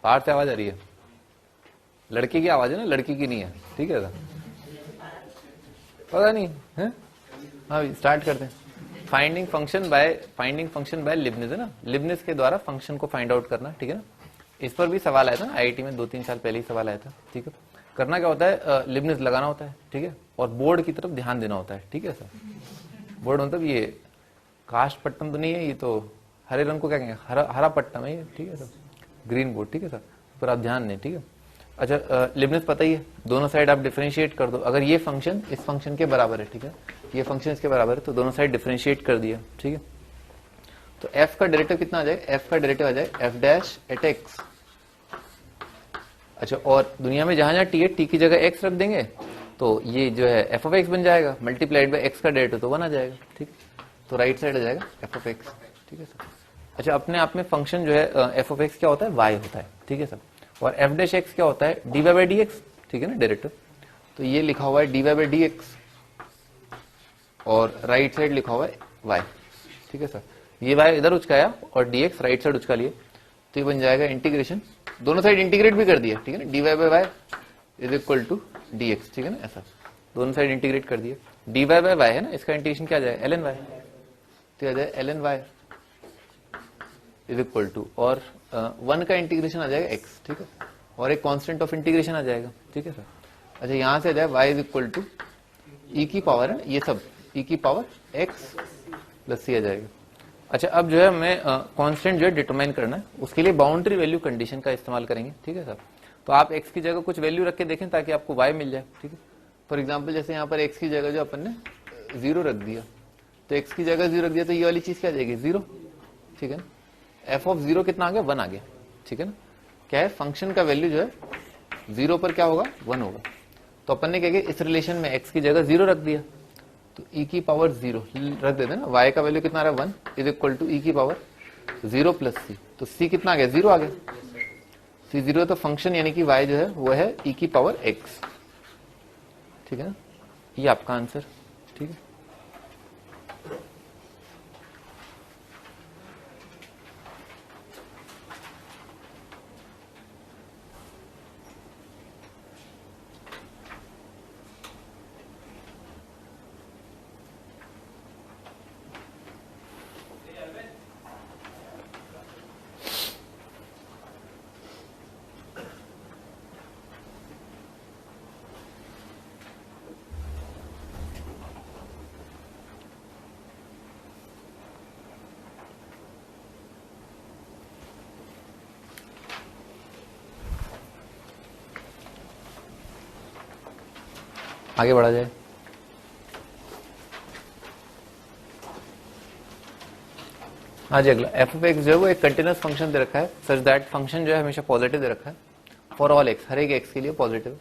बाहर से आवाज आ रही है, लड़के की आवाज है ना, लड़की की नहीं है, ठीक है सर, पता नहीं है। हाँ स्टार्ट करते हैं। फाइंडिंग फंक्शन बाय लिबनिज है ना, लिबनिज के द्वारा फंक्शन को फाइंड आउट करना, ठीक है ना। इस पर भी सवाल आया था आईआईटी में 2-3 साल पहले ही सवाल आया था, ठीक है। करना क्या होता है, लिबनिज लगाना होता है, ठीक है, और बोर्ड की तरफ ध्यान देना होता है, ठीक है सर। बोर्ड मतलब ये कास्ट पट्टम तो नहीं है, ये तो हरे रंग को क्या कहेंगे, हरा पट्टम है ये, ठीक है सर, ग्रीन बोर्ड, ठीक है सर, पर आप ध्यान दें, ठीक है। अच्छा लिबनिज पता ही है, दोनों साइड आप डिफरेंशिएट कर दो, अगर ये फंक्शन इस फंक्शन के बराबर है, ठीक है, ये फंक्शन इसके बराबर है, तो दोनों साइड डिफरेंशिएट कर दिया, ठीक है। तो f का डेरिवेटिव कितना आ जाएगा, f का डेरिवेटिव आ जाएगा f डैश एट x। अच्छा, और दुनिया में जहां जहां t है, t की जगह x रख देंगे तो ये जो है f ऑफ x बन जाएगा, मल्टीप्लाइड बाय x का डेरिवेटिव तो 1 आ जाएगा, ठीक। तो राइट साइड आ जाएगा f ऑफ x, ठीक है सर। अच्छा, अपने आप में फंक्शन जो है f ऑफ x क्या होता है, y होता है, ठीक है सर, और f डैश x क्या होता है, dy बाय dx, ठीक है ना, डेरिवेटिव। तो ये लिखा हुआ है dy बाय dx और राइट साइड लिखा हुआ है y, ठीक है सर। ये y इधर उचकाया और dx राइट साइड उचका लिए, तो ये बन जाएगा इंटीग्रेशन, दोनों साइड इंटीग्रेट भी कर दिया, ठीक है ना, dy by y is equal to dx, ठीक है ना, ऐसा दोनों साइड इंटीग्रेट कर दिया। dy बाय y है ना, इसका इंटीग्रेशन क्या आ जाएगा, ln y, तो आ जाएगा ln y is equal to, और 1 का इंटीग्रेशन आ जाएगा x, ठीक है, और एक कांस्टेंट ऑफ इंटीग्रेशन आ जाएगा, ठीक है सर। अच्छा, यहां से आ जाएगा y is equal to e की पावर है ना, ये सब e की पावर x प्लस c आ जाएगा। अच्छा, अब जो है हमें कांस्टेंट जो है डिटरमाइन करना है, उसके लिए बाउंड्री वैल्यू कंडीशन का इस्तेमाल करेंगे, ठीक है सर। तो आप x की जगह कुछ वैल्यू रख के देखें ताकि आपको y मिल जाए, ठीक है। फॉर एग्जांपल जैसे यहाँ पर x की जगह जो अपन ने 0 रख दिया, तो x की जगह 0 रख दिया, तो ये वाली चीज क्या आ जाएगी, 0, ठीक है ना। f ऑफ 0 कितना आ गया, 1 आ गया, ठीक है ना। क्या है, फंक्शन का वैल्यू जो है 0 पर क्या होगा, 1 होगा। तो अपन ने क्या किया, इस रिलेशन में x की जगह 0 रख दिया, तो e की पावर 0 रख देते ना, y का वैल्यू कितना आ रहा है 1 इज इक्वल टू e की पावर 0 प्लस c, तो c कितना आ गया, 0 आ गया, c 0 है, तो फंक्शन यानी कि y जो है वो है e की पावर x, ठीक है ना, ये आपका आंसर, ठीक है। आगे बढ़ा जाए। हाँ जी, अगला एफ ऑफ एक्स जो है वो एक कंटिन्यूस फंक्शन दे रखा है, सच दैट फंक्शन जो है हमेशा पॉजिटिव दे रखा है फॉर ऑल एक्स, हर एक एक्स के लिए पॉजिटिव,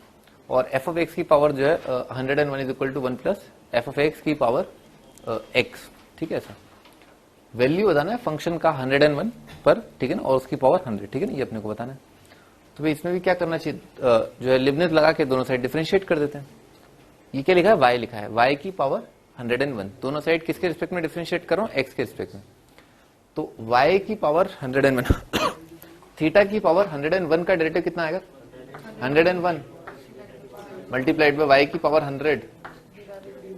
और एफ ऑफ एक्स की पावर जो है 101 is equal to 1 plus f of x की पावर एक्स, ठीक है सर। वैल्यू बताना है फंक्शन का 101 पर, ठीक है ना, और उसकी पावर 100, ठीक है ना, ये अपने को बताना है। तो भाई इसमें भी क्या करना चाहिए, जो है लिबनिज लगा के दोनों साइड डिफरेंशिएट कर देते हैं। ये क्या लिखा है, y लिखा है, y की पावर 101, दोनों साइड किसके रिस्पेक्ट में डिफरेंशिएट कर रहा हूं, x के रिस्पेक्ट में, तो y की पावर 101 थीटा की पावर 101 का डेरिवेटिव कितना आएगा, 101 मल्टीप्लाइड बाय y की पावर 100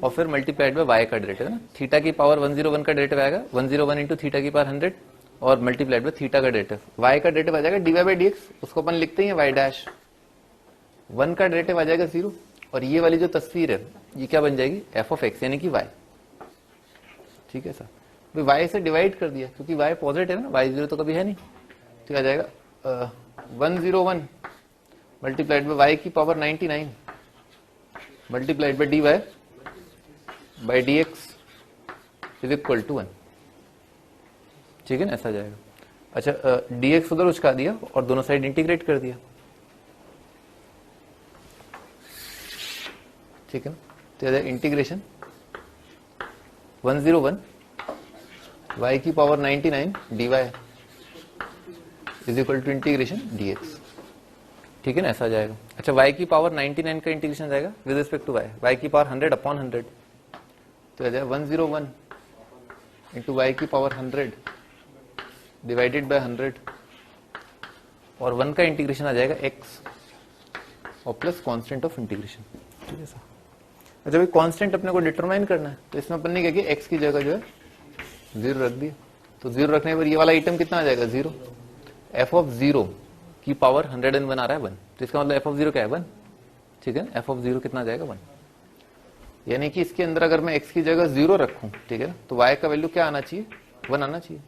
और फिर मल्टीप्लाइड बाय y का डेरिवेटिव है ना, थीटा की पावर 101 का डेरिवेटिव आएगा 101 इंटू थीटा की पावर 100 और मल्टीप्लाइड बाय थीटा का डेरिवेटिव, y का डेरिवेटिव आ जाएगा dy बाय dx, उसको अपन लिखते हैं y डैश, 1 का डेरिवेटिव आ जाएगा 0, और ये वाली जो तस्वीर है ये क्या बन जाएगी, एफ ऑफ एक्स यानी कि y, ठीक है सर। y से डिवाइड कर दिया क्योंकि y पॉजिटिव है ना, y 0 तो कभी है नहीं, तो आ जाएगा 101 मल्टीप्लाइड बाय y की power 99 multiplied by dy by dx is equal to 1, ठीक है ना, ऐसा जाएगा। अच्छा, dx उधर उचका दिया और दोनों साइड इंटीग्रेट कर दिया, ठीक है ना, तो इंटीग्रेशन 101 y की power 99 dy is equal to integration dx, ठीक है ना, ऐसा आ जाएगा। अच्छा, y की पावर 99 का इंटीग्रेशन जाएगा विद रिस्पेक्ट टू y की पावर 100 अपॉन 100, तो आ जाएगा 101 इंटू y की पावर 100 डिवाइडेड बाय 100 और 1 का इंटीग्रेशन आ जाएगा x और प्लस कांस्टेंट ऑफ इंटीग्रेशन। ठीक है सर। अच्छा भाई कांस्टेंट अपने को डिटरमाइन करना है, तो इसमें अपन ने क्या किया, x की जगह जो है 0 रख दिया, तो 0 रखने पर ये वाला आइटम कितना आ जाएगा 0। f ऑफ 0 की पावर 101 आ रहा है 1, तो इसका मतलब f ऑफ 0 क्या है 1। ठीक है, f ऑफ 0 कितना आ जाएगा 1, यानी कि इसके अंदर अगर मैं x की जगह 0 रखूं, ठीक है ना, तो y का वैल्यू क्या आना चाहिए 1 आना चाहिए।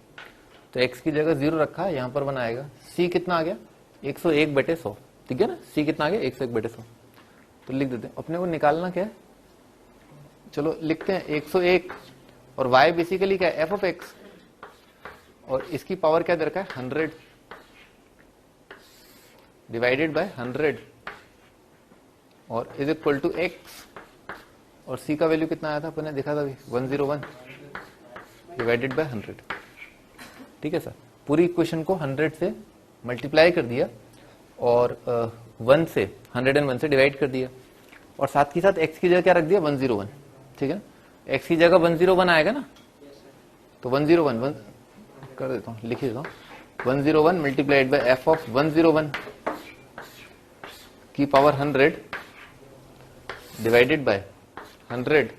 तो x की जगह 0 रखा है, यहां पर 1 आएगा। c कितना आ गया 101/100। ठीक है ना, c कितना आ गया 101/100। तो लिख देते हैं, अपने को निकालना क्या है, चलो लिखते हैं 101, और y बेसिकली क्या है f ऑफ x, और इसकी पावर क्या दे रखा है 100 डिवाइडेड बाय 100 और इज इक्वल टू x, और c का वैल्यू कितना आया था अपन ने देखा था अभी 101 डिवाइडेड बाय 100। ठीक है सर, पूरी इक्वेशन को 100 से मल्टीप्लाई कर दिया और 1 से 101 से डिवाइड कर दिया, और साथ ही साथ x की जगह क्या रख दिया 101। ठीक है, x की जगह 101 आएगा ना, तो 101 कर देता हूं, लिख देता हूं 101 मल्टीप्लाइड बाय f ऑफ 101 की power 100 divided by 100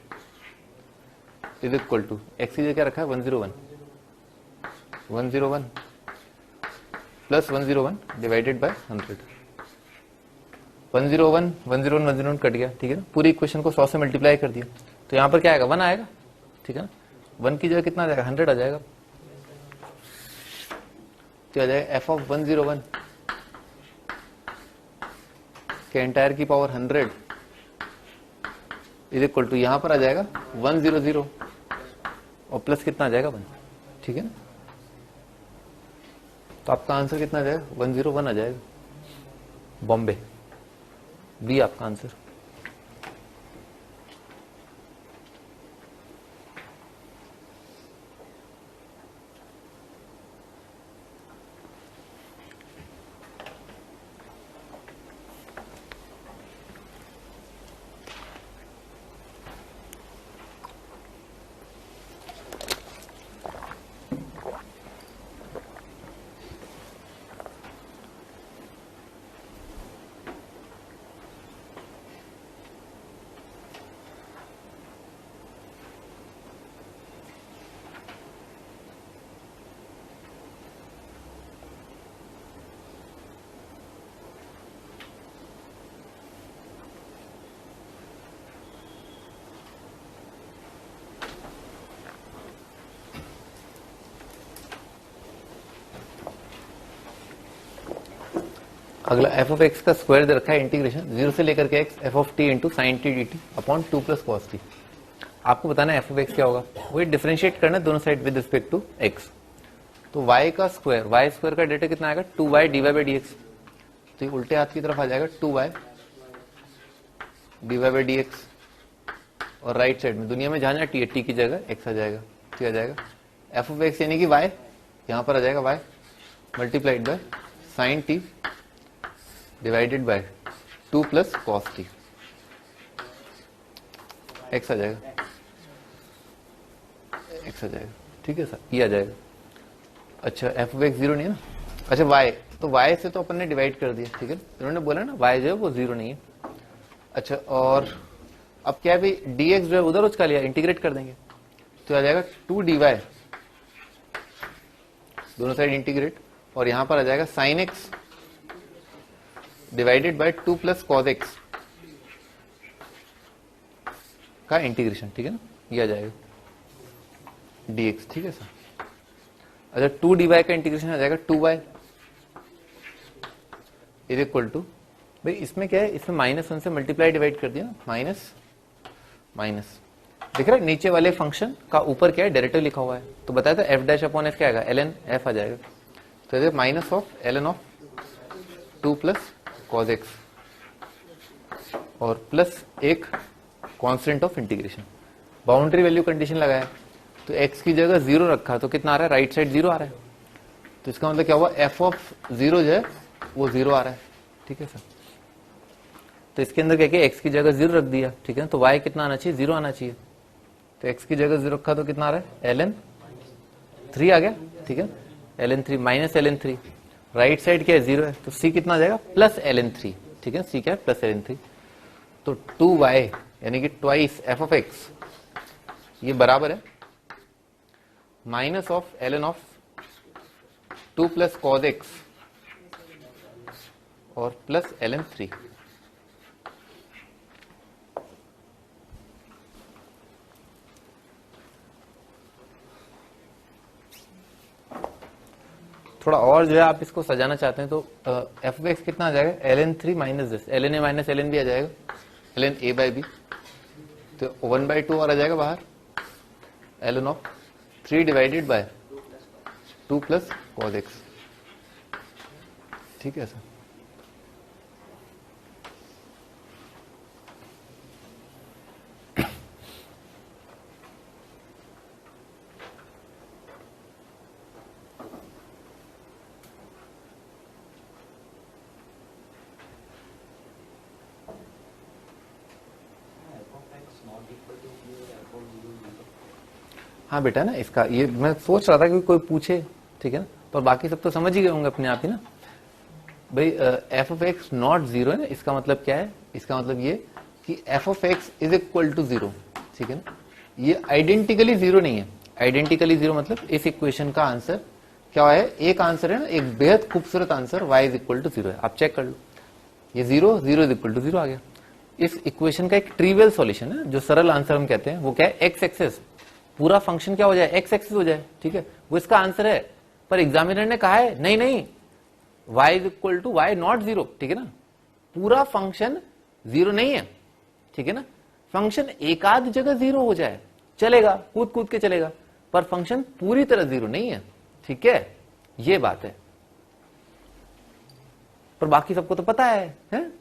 is equal to x की जगह क्या रखा है 101 प्लस 101 डिवाइडेड बाय 100। 101 कट गया। ठीक है ना, पूरी इक्वेशन को 100 से मल्टीप्लाई कर दिया, तो यहां पर क्या आएगा 1 आएगा। ठीक है ना, 1 की जगह कितना आ जाएगा 100 आ जाएगा, तो आ जाएगा f ऑफ 101 के एंटायर की पावर 100 इज इक्वल टू यहां पर आ जाएगा 100 और प्लस कितना आ जाएगा 1। ठीक है ना, तो आपका आंसर कितना आ जाएगा 101 आ जाएगा, बॉम्बे बी आपका आंसर। अगला एफ ऑफ एक्स का स्क्वायर दे रखा है, इंटीग्रेशन 0 से लेकर के x F of T into sine T D T upon 2 plus cos T. आपको बताना है एफ ऑफ एक्स क्या होगा, वही डिफरेंशिएट करना है दोनों side with respect to x. तो y का स्क्वायर, y स्क्वायर का डेटा कितना आएगा 2y dy by D x, तो ये उल्टे हाथ की तरफ आ जाएगा 2y dy by D x, और राइट साइड में दुनिया में जहां जहां टी है टी की जगह x आ जाएगा, तो आ जाएगा एफ ऑफ एक्स यानी कि y यहां पर आ जाएगा y multiplied by sine T divided by 2 plus cos T, X आ जाएगा, एक्स आ जाएगा। ठीक है सर, ये आ जाएगा। अच्छा एफ ऑफ एक्स 0 नहीं है ना, अच्छा y, तो y से तो अपन ने डिवाइड कर दिया। ठीक है, उन्होंने बोला ना y जो है वो 0 नहीं है। अच्छा और अब क्या है भाई, dx जो है उधर उसका लिया, इंटीग्रेट कर देंगे तो आ जाएगा 2 dy, दोनों साइड इंटीग्रेट, और यहां पर आ जाएगा sine x divided by 2 plus cos x का इंटीग्रेशन। ठीक है ना, ये आ जाएगा dx। ठीक है सर, अच्छा 2 dy का इंटीग्रेशन आ जाएगा 2y इज इक्वल टू, भाई इसमें क्या है, इसमें -1 से मल्टीप्लाई डिवाइड कर दिया, माइनस माइनस दिख रहा है, नीचे वाले फंक्शन का ऊपर क्या है डेरिवेटिव लिखा हुआ है, तो बताया था f डैश अपॉन f क्या आएगा ln f आ जाएगा, तो minus of ln of 2 plus cos x और प्लस एक constant of integration. Boundary value condition लगाया तो x की जगह 0 रखा तो कितना आ रहा है, राइट साइड 0 आ रहा है, तो इसका मतलब क्या हुआ f ऑफ 0 जो है वो 0 आ रहा है। ठीक है सर, तो इसके अंदर क्या किया, x की जगह 0 रख दिया। ठीक है, तो y कितना आना चाहिए 0 आना चाहिए, तो x की जगह 0 रखा तो कितना आ रहा है ln 3 आ गया। ठीक है, ln 3 minus ln 3, right side क्या है 0 है, तो c कितना आ जाएगा प्लस ln3, ठीक है, c क्या है प्लस ln3, तो 2y यानी कि ट्वाइस एफ ऑफ एक्स ये बराबर है minus of ln of 2 plus cos x और प्लस ln3। थोड़ा और जो है आप इसको सजाना चाहते हैं तो एफ ऑफ एक्स कितना आ जाएगा ln3 minus this ln a minus ln b आ जाएगा ln a बाई बी, तो 1/2 और आ जाएगा बाहर ln of 3 divided by 2 plus cos x, ठीक है सर। हाँ बेटा ना, इसका ये मैं सोच रहा था कि कोई पूछे, ठीक है ना, पर बाकी सब तो समझ ही गए होंगे अपने आप ही ना भाई। F of x not zero है ना, इसका मतलब क्या है, इसका मतलब ये कि f of x is equal to zero, ठीक है ना, ये आइडेंटिकली जीरो नहीं है। आइडेंटिकली जीरो मतलब इस इक्वेशन का आंसर क्या है, एक आंसर है ना, एक बेहद खूबसूरत answer y is equal to zero है, आप चेक कर लो, ये zero zero is equal to zero आ गया। इस इक्वेशन का एक ट्रिवियल सॉल्यूशन है, जो सरल आंसर हम कहते हैं, वो क्या है, एक्स एक्सेस पूरा फंक्शन क्या हो जाए, एक्स एक्सिस हो जाए, ठीक है, वो इसका आंसर है। पर एग्जामिनर ने कहा है नहीं नहीं y is equal to y naught zero, ठीक है ना, पूरा फंक्शन जीरो नहीं है, ठीक है ना, फंक्शन एक आध जगह जीरो हो जाए चलेगा, कूद कूद के चलेगा, पर फंक्शन पूरी तरह जीरो नहीं है, ठीक है, ये बात है। पर बाकी सबको तो पता है?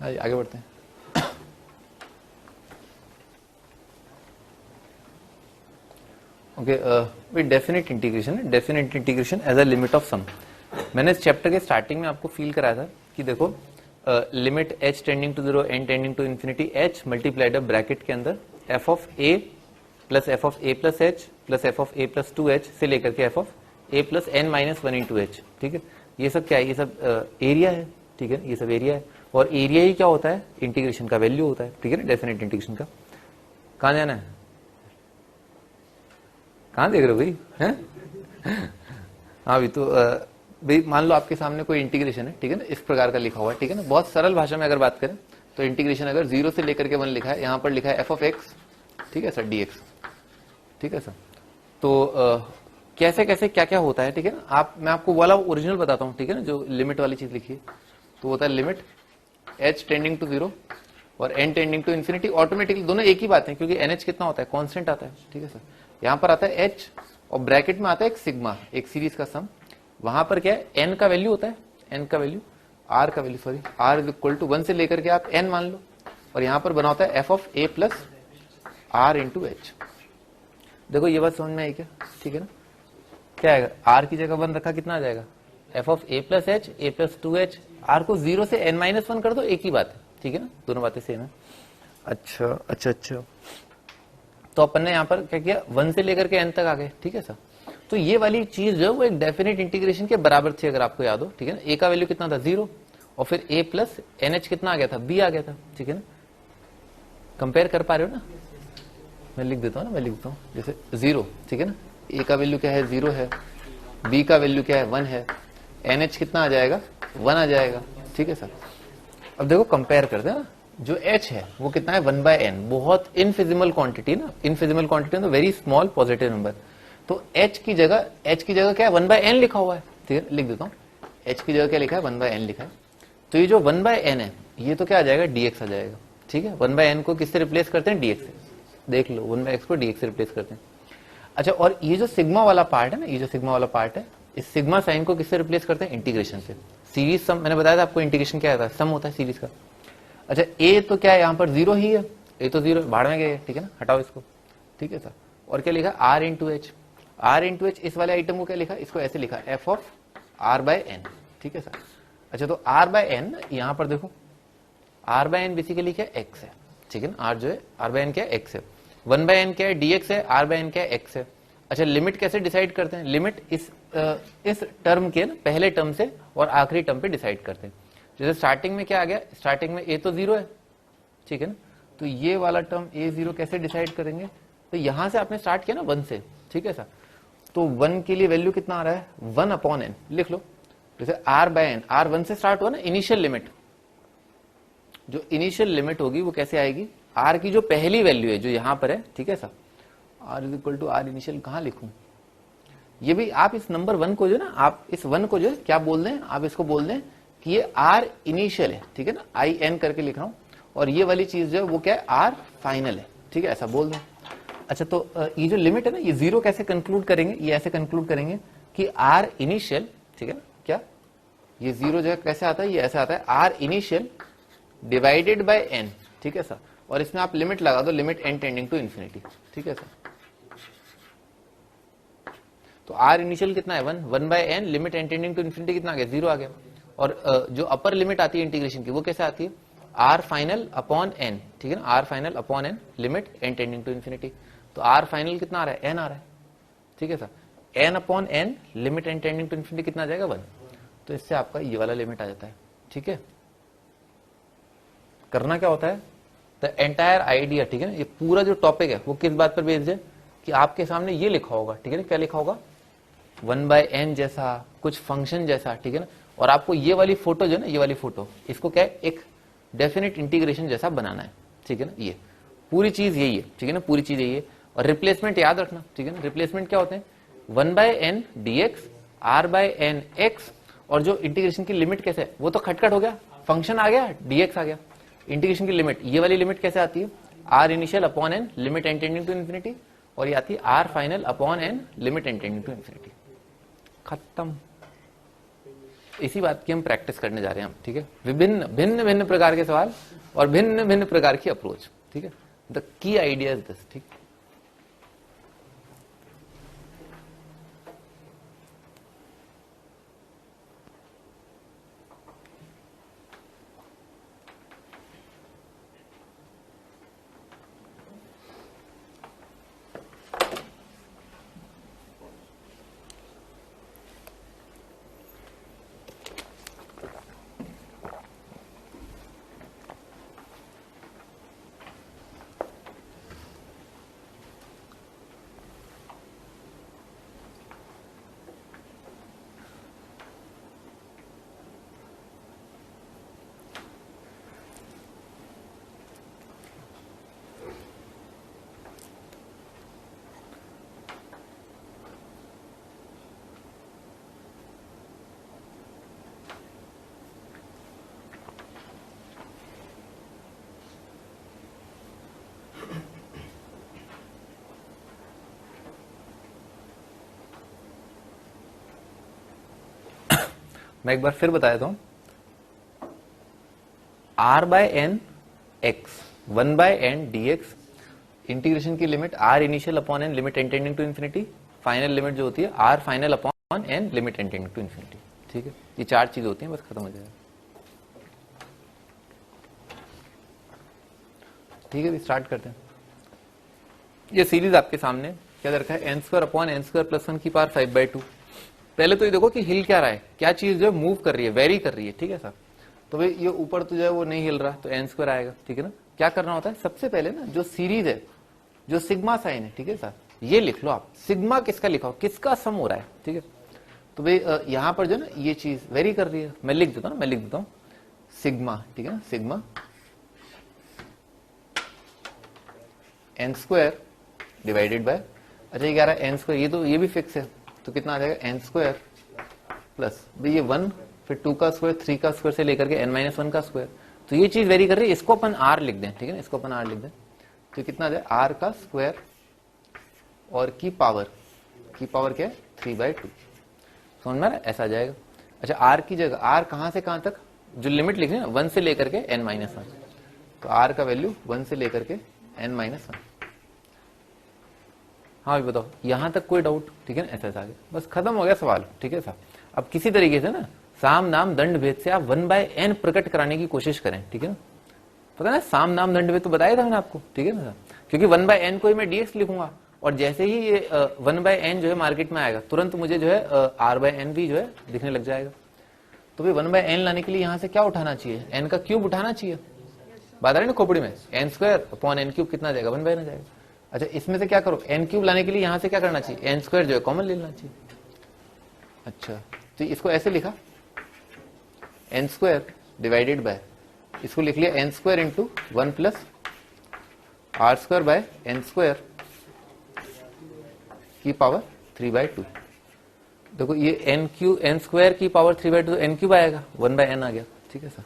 आगे बढ़ते हैं। ओके, डेफिनेट इंटीग्रेशन है, definite integration as a limit of sum. मैंने इस चैप्टर के स्टार्टिंग में आपको फील कराया था कि देखो limit h tending to 0 n tending to infinity h multiplied a bracket के अंदर f of a plus f of a plus h plus f of a plus 2h से लेकर के f of a plus n minus 1 into h, ठीक है, ये सब क्या है, ये सब एरिया है, ठीक है, ये सब एरिया है, और एरिया ही क्या होता है, इंटीग्रेशन का वैल्यू होता है, ठीक है ना, डेफिनेट इंटीग्रेशन का। कहां जाना है, कहां देख रहे हो भाई, हैं? हाँ भी तो भाई मान लो आपके सामने कोई इंटीग्रेशन है, ठीक है ना, इस प्रकार का लिखा हुआ है, ठीक है ना, बहुत सरल भाषा में अगर बात करें तो इंटीग्रेशन अगर 0 से लेकर के 1 लिखा है, यहां पर लिखा है एफ ऑफ एक्स, ठीक है सर, dx, ठीक है सर, तो कैसे कैसे क्या क्या होता है, ठीक है ना, मैं आपको वाला ओरिजिनल बताता हूं, ठीक है ना, जो लिमिट वाली चीज लिखी है, तो होता है लिमिट h टेंडिंग टू 0 और n tending to infinity, automatically दोनों एक ही बात है, क्योंकि nh कितना होता है, कांस्टेंट आता है, ठीक है सर, यहां पर आता है h और ब्रैकेट में आता है एक सिग्मा, एक सीरीज का सम, वहां पर क्या है, n का वैल्यू होता है, n का वैल्यू, r का value sorry, r is equal to 1 से लेकर के आप n मान लो, और यहां पर बना होता है f of a plus r into h। देखो ये बात समझ में आई क्या, ठीक है ना, क्या आएगा, r की जगह 1 रखा, कितना आ जाएगा, f of a plus h a plus 2h, r को 0 से n माइनस 1 कर दो, एक ही बात है, ठीक है ना, दोनों बातें सेम है। अच्छा अच्छा अच्छा, तो अपन ने यहाँ पर क्या किया, 1 से लेकर के n तक आ गए, ठीक है सर, तो ये वाली चीज जो है वो एक डेफिनेट इंटीग्रेशन के बराबर थी, अगर आपको याद हो, ठीक है ना, a का वैल्यू कितना था 0, और फिर a प्लस nh कितना आ गया था, b आ गया था, ठीक है ना, कंपेयर कर पा रहे हो ना, मैं लिख देता हूँ ना, मैं लिख देता हूँ जैसे 0, ठीक है ना, a का वैल्यू क्या है 0 है, b का वैल्यू क्या है 1 है, nh कितना आ जाएगा 1 आ जाएगा, ठीक है सर। अब देखो कंपेयर करते हैं ना, जो h है वो कितना है 1/n, बहुत इनफिजिबल क्वांटिटी ना, इनफिजिबल क्वांटिटी तो वेरी स्मॉल पॉजिटिव नंबर, तो h की जगह क्या है 1/n लिखा हुआ है, ठीक है, लिख देता हूँ, h की जगह क्या लिखा है 1/n लिखा है, तो ये जो 1/n है ये तो क्या आ जाएगा dx आ जाएगा, ठीक है, 1/n को किससे रिप्लेस करते हैं, dx से, देख लो 1/x को dx से रिप्लेस करते हैं। अच्छा, और ये जो सिग्मा वाला पार्ट है ना, ये जो सिग्मा वाला पार्ट है, इस सिग्मा साइन को किससे रिप्लेस करते हैं, इंटीग्रेशन से, सीरीज सम, मैंने बताया था आपको इंटीग्रेशन क्या आता है, सम होता है सीरीज का, अच्छा ए तो क्या है यहाँ पर 0 ही है, ए तो 0 बाहर में गए, ठीक है ना, हटाओ इसको, ठीक है सर। और क्या लिखा, r into h, r into h, इस वाले आइटम को क्या लिखा, इसको ऐसे लिखा f of r by n, ठीक है सर। अच्छा तो आर बाय एन, यहां पर देखो आर बाय एन बेसिकली क्या एक्स है, ठीक है ना, आर जो है आर बाय एन क्या एक्स है, 1 बाय एन क्या है डीएक्स है, आर बाय एन क्या एक्स है। अच्छा लिमिट कैसे डिसाइड करते हैं, लिमिट इस टर्म के ना पहले टर्म से और आखिरी टर्म पे डिसाइड करते हैं। जैसे स्टार्टिंग में क्या आ गया, स्टार्टिंग में ए तो 0 है, ठीक है ना, तो ये वाला टर्म ए 0 कैसे डिसाइड करेंगे, तो यहां से आपने स्टार्ट किया ना 1 से, ठीक है सर, तो 1 के लिए वैल्यू कितना आ रहा है 1 अपॉन एन, लिख लो। जैसे आर बाय एन, आर 1 से स्टार्ट हुआ ना, इनिशियल लिमिट, जो इनिशियल लिमिट होगी वो कैसे आएगी, आर की जो पहली वैल्यू है जो यहां पर है, ठीक है sir, r is equal to r initial, कहां लिखूं ये भी, आप इस नंबर 1 को जो ना, आप इस 1 को जो क्या बोल दें, आप इसको बोल दें कि ये आर इनिशियल है, ठीक है ना, आई एन करके लिख रहा हूं, और ये वाली चीज जो है वो क्या है आर फाइनल है, ठीक है, ऐसा बोल दें। अच्छा तो ये जो लिमिट है ना, ये 0 कैसे कंक्लूड करेंगे, ये ऐसे कंक्लूड करेंगे कि आर इनिशियल, ठीक है ना, क्या ये 0 जो है कैसे आता है, ये ऐसे आता है r initial divided by n, ठीक है सर, और इसमें आप लिमिट लगा दो, limit N tending to infinity, ठीक है सर। तो आर इनिशियल कितना है 1 by n, limit N tending to infinity कितना आ गया 0 आ गया। और जो अपर लिमिट आती है इंटीग्रेशन की वो कैसे आती है, आर फाइनल अपॉन एन, ठीक है ना, r final upon N, limit N tending to infinity. तो आर फाइनल कितना आ रहा है, एन आ रहा है, ठीक है sir, n upon N, limit N tending to infinity कितना आ जाएगा 1, तो इससे आपका ये वाला लिमिट आ जाता है, ठीक है। करना क्या होता है, द एंटायर आइडिया, ठीक है ना, ये पूरा जो टॉपिक है वो किस बात पर बेस्ड है कि आपके सामने ये लिखा होगा, ठीक है ना, क्या लिखा होगा 1 बाय एन जैसा कुछ फंक्शन जैसा, ठीक है ना, और आपको ये वाली फोटो जो है ना, ये वाली फोटो, इसको क्या है एक डेफिनेट इंटीग्रेशन जैसा बनाना है, ठीक है ना, ये पूरी चीज यही है, ठीक है ना, पूरी चीज यही है। और रिप्लेसमेंट याद रखना, ठीक है ना, रिप्लेसमेंट क्या होते हैं 1 by N dx, r by N x, और जो इंटीग्रेशन की लिमिट कैसे है वो तो खटखट हो गया, फंक्शन आ गया डीएक्स आ गया, इंटीग्रेशन की लिमिट, ये वाली लिमिट कैसे आती है r initial upon N, limit N tending to infinity, और ये आती है are final upon N, limit N tending to infinity, खत्म। इसी बात की हम प्रैक्टिस करने जा रहे हैं हम, ठीक है, विभिन्न भिन्न भिन्न प्रकार के सवाल और भिन्न भिन्न प्रकार की अप्रोच, ठीक है, the key idea is this, ठीक। मैं एक बार फिर बता देता हूं, R by N X, 1 by N dx, integration की limit R initial upon N, limit N tending to infinity, final limit जो होती है are final upon N, limit N tending to infinity, ठीक है, ये 4 चीजें होती हैं, बस खत्म हो जाएगा, ठीक है। स्टार्ट करते हैं। ये सीरीज आपके सामने क्या दे रखा है, n square upon n square plus 1 की पावर 5/2। पहले तो ये देखो कि हिल क्या रहा है, क्या चीज जो मूव कर रही है, वेरी कर रही है, ठीक है सर, तो भाई ये ऊपर तो जो है वो नहीं हिल रहा, तो एन स्क्वायर आएगा, ठीक है ना। क्या करना होता है, सबसे पहले ना जो सीरीज है, जो सिग्मा साइन है, ठीक है सर, ये लिख लो आप, सिग्मा किसका लिखा हो, किसका सम हो रहा है, ठीक है, तो भाई यहां पर जो ना ये चीज वेरी कर रही है, मैं लिख देता हूं ना, मैं लिख देता हूं सिग्मा, ठीक है ना, sigma n square divided by, अच्छा ये कह रहा है एन स्क्वायर, ये तो ये भी फिक्स है, तो कितना आ जाएगा एन स्क्वायर प्लस भाई ये 1, फिर 2 का स्क्वायर, 3 का स्क्वायर से लेकर के n-1 का स्क्वायर, तो ये चीज वेरी कर रही है, इसको अपन r लिख दें, ठीक है ना, इसको अपन r लिख दें, तो कितना आ जाए r का स्क्वायर और की पावर क्या है 3/2, समझ में ऐसा आ जाएगा। अच्छा r की जगह r कहां से कहां तक, जो लिमिट लिख रहे हैं 1 से लेकर के n-1, तो r का वैल्यू 1 से लेकर के n-1। हाँ भी बताओ, यहां तक कोई डाउट? ठीक है ना, ऐसा आगे बस खत्म हो गया सवाल। ठीक है साहब, अब किसी तरीके से ना साम नाम दंड भेद से आप 1/n प्रकट कराने की कोशिश करें। ठीक है ना, पता ना साम नाम दंड भेद तो बताया था मैंने आपको। ठीक है ना, क्योंकि 1/n को ही मैं dx लिखूंगा और जैसे ही ये 1/n जो है मार्केट में आएगा तुरंत मुझे जो है r/n भी जो है दिखने लग जाएगा। तो भाई 1/n लाने के लिए यहां से क्या उठाना चाहिए? n का क्यूब उठाना चाहिए। बात आ रही ना खोपड़ी में, n² कितना जाएगा? 1/n जाएगा। अच्छा इसमें से क्या करो, n³ लाने के लिए यहां से क्या करना चाहिए? n² जो है कॉमन ले लेना चाहिए। अच्छा तो इसको ऐसे लिखा n² डिवाइडेड बाय, इसको लिख लिया n² into 1 plus r² bye n² की पावर 3/2। देखो ये n² की पावर 3/2 तो n³ आएगा, 1/n आ गया। ठीक है सर,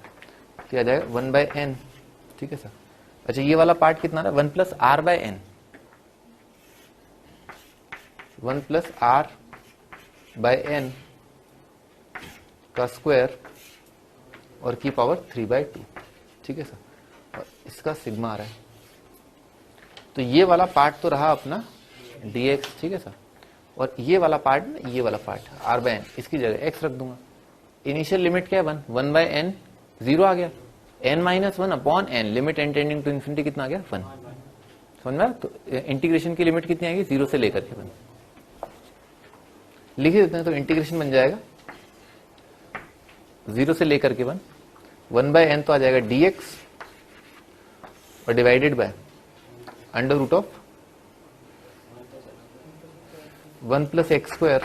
क्या आ जाएगा? 1/n। ठीक है सर। अच्छा ये वाला पार्ट कितना रहा? 1 प्लस r/n, 1 प्लस r/n का स्क्वायर और की पावर 3/2। ठीक है सर, और इसका सिग्मा आ रहा है। तो ये वाला पार्ट तो रहा अपना dx। ठीक है सर, और ये वाला पार्ट ना, ये वाला पार्ट r/n, इसकी जगह x रख दूंगा। इनिशियल लिमिट क्या है? 1/n 0 आ गया, n-1 upon n, limit n tending to infinity कितना आ गया? 1। समझ में? तो इंटीग्रेशन की लिमिट कितनी आएगी? 0 से लेकर के 1 लिख देते हैं। तो इंटीग्रेशन बन जाएगा 0 से लेकर के 1, 1/n तो आ जाएगा dx और divided by under root of 1 plus x²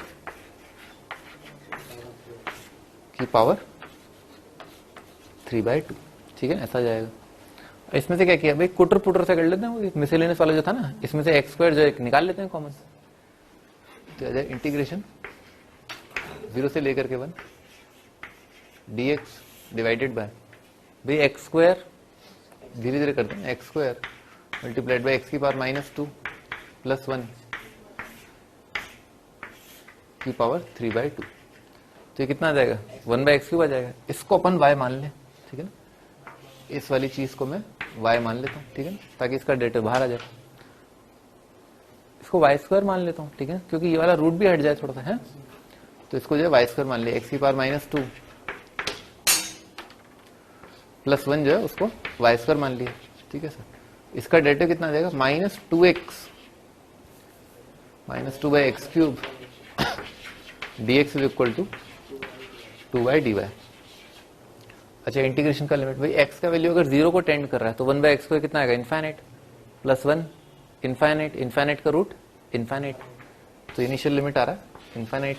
की पावर 3/2। ठीक है, ऐसा जाएगा। इसमें से क्या किया भाई, कुटर पुटर से कर लेते हैं, मिसलेनियस वाला जो था ना, इसमें से x² जो है निकाल लेते हैं कॉमन। तो आ जाए इंटीग्रेशन 0 से लेकर के 1 dx डिवाइडेड बाय भाई x² धीरे धीरे करते हैं, x² मल्टीप्लाइड बाय x की पावर -2 प्लस 1 की पावर 3/2। तो ये कितना आ जाएगा? 1/x³ आ जाएगा। इसको अपन y मान लें। ठीक है ना, इस वाली चीज को मैं y मान लेता हूं। ठीक है ना, ताकि इसका डेटा बाहर आ जाए। इसको y² मान लेता हूं। ठीक है, क्योंकि ये वाला रूट भी हट जाए थोड़ा सा है। तो इसको जो है y² मान लिया, x की पावर -2 प्लस 1 जो है उसको y² मान लिया। ठीक है सर, इसका डेटा कितना आ जाएगा? -2x -2/x³ dx is equal to 2/dy। अच्छा इंटीग्रेशन का लिमिट भाई x का वैल्यू अगर 0 को टेंड कर रहा है तो 1/x² कितना आएगा? इनफाइनाइट प्लस 1 इनफाइनाइट, इनफाइनाइट का रूट इनफाइनाइट। तो इनिशियल लिमिट आ रहा है इनफाइनाइट।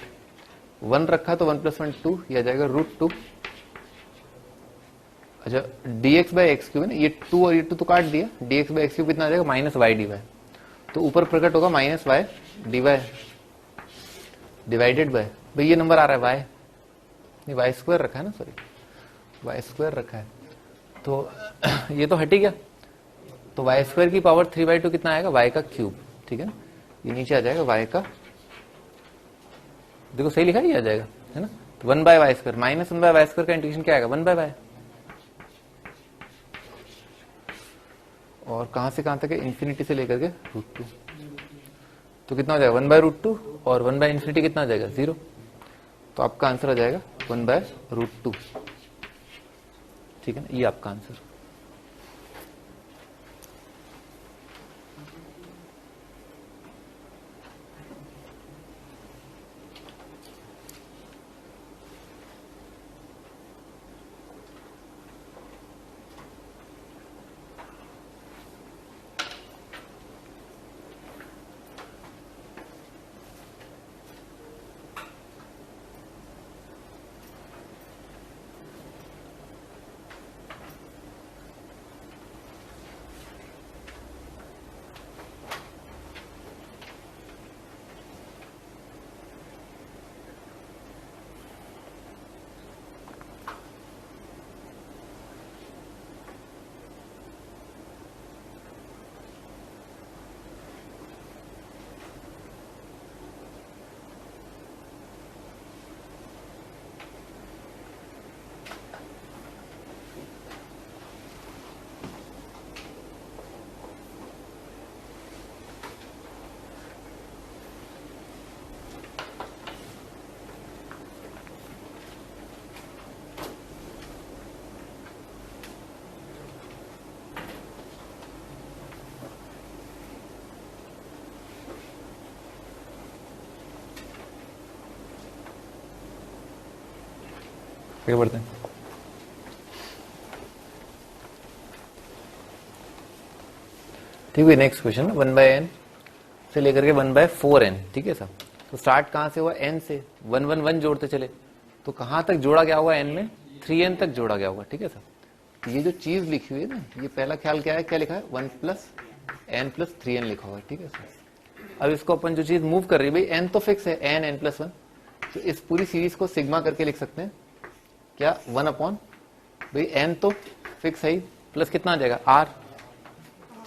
1 रखा तो 1 प्लस 1 2, यह जाएगा √2। अच्छा dx/x³ है ना, ये 2 और ये 2 तो काट दिया, dx/x³ कितना आ जाएगा? -y/dy। तो ऊपर प्रकट होगा -y/dy डिवाइडेड बाय भाई ये नंबर आ रहा है y, नहीं y² रखा है ना, सॉरी y² रखा है। तो ये तो हट ही गया। तो y² की पावर 3/2 कितना आएगा? y का क्यूब। ठीक है ना, ये नीचे आ जाएगा y का, देखो सही लिखा ही आ जाएगा है ना। तो 1/y² -1/y² का इंटीग्रेशन क्या आएगा? 1/y। और कहां से कहां तक है? इन्फिनिटी से लेकर के √2। तो कितना हो जाएगा? 1/√2 और 1/∞ कितना आ जाएगा? 0। तो आपका आंसर आ जाएगा 1/√2। ठीक है ना, ये आपका आंसर। आगे बढ़ते हैं। ठीक है, नेक्स्ट क्वेश्चन 1/n से लेकर के 1/4n। ठीक है सर, तो स्टार्ट कहां से हुआ? n से। 1 1 1 जोड़ते चले, तो कहां तक जोड़ा गया होगा? n में 3n तक जोड़ा गया होगा। ठीक है सर, तो ये जो चीज लिखी हुई है ना, ये पहला ख्याल क्या है? क्या लिखा है? 1 + n + 3n लिखा हुआ है। ठीक है सर, अब इसको अपन जो चीज मूव कर रही है, भाई n तो फिक्स है, n + 1, तो इस पूरी सीरीज को सिग्मा करके लिख सकते हैं। क्या? 1/, भाई n तो फिक्स है ही, प्लस कितना आ जाएगा? r।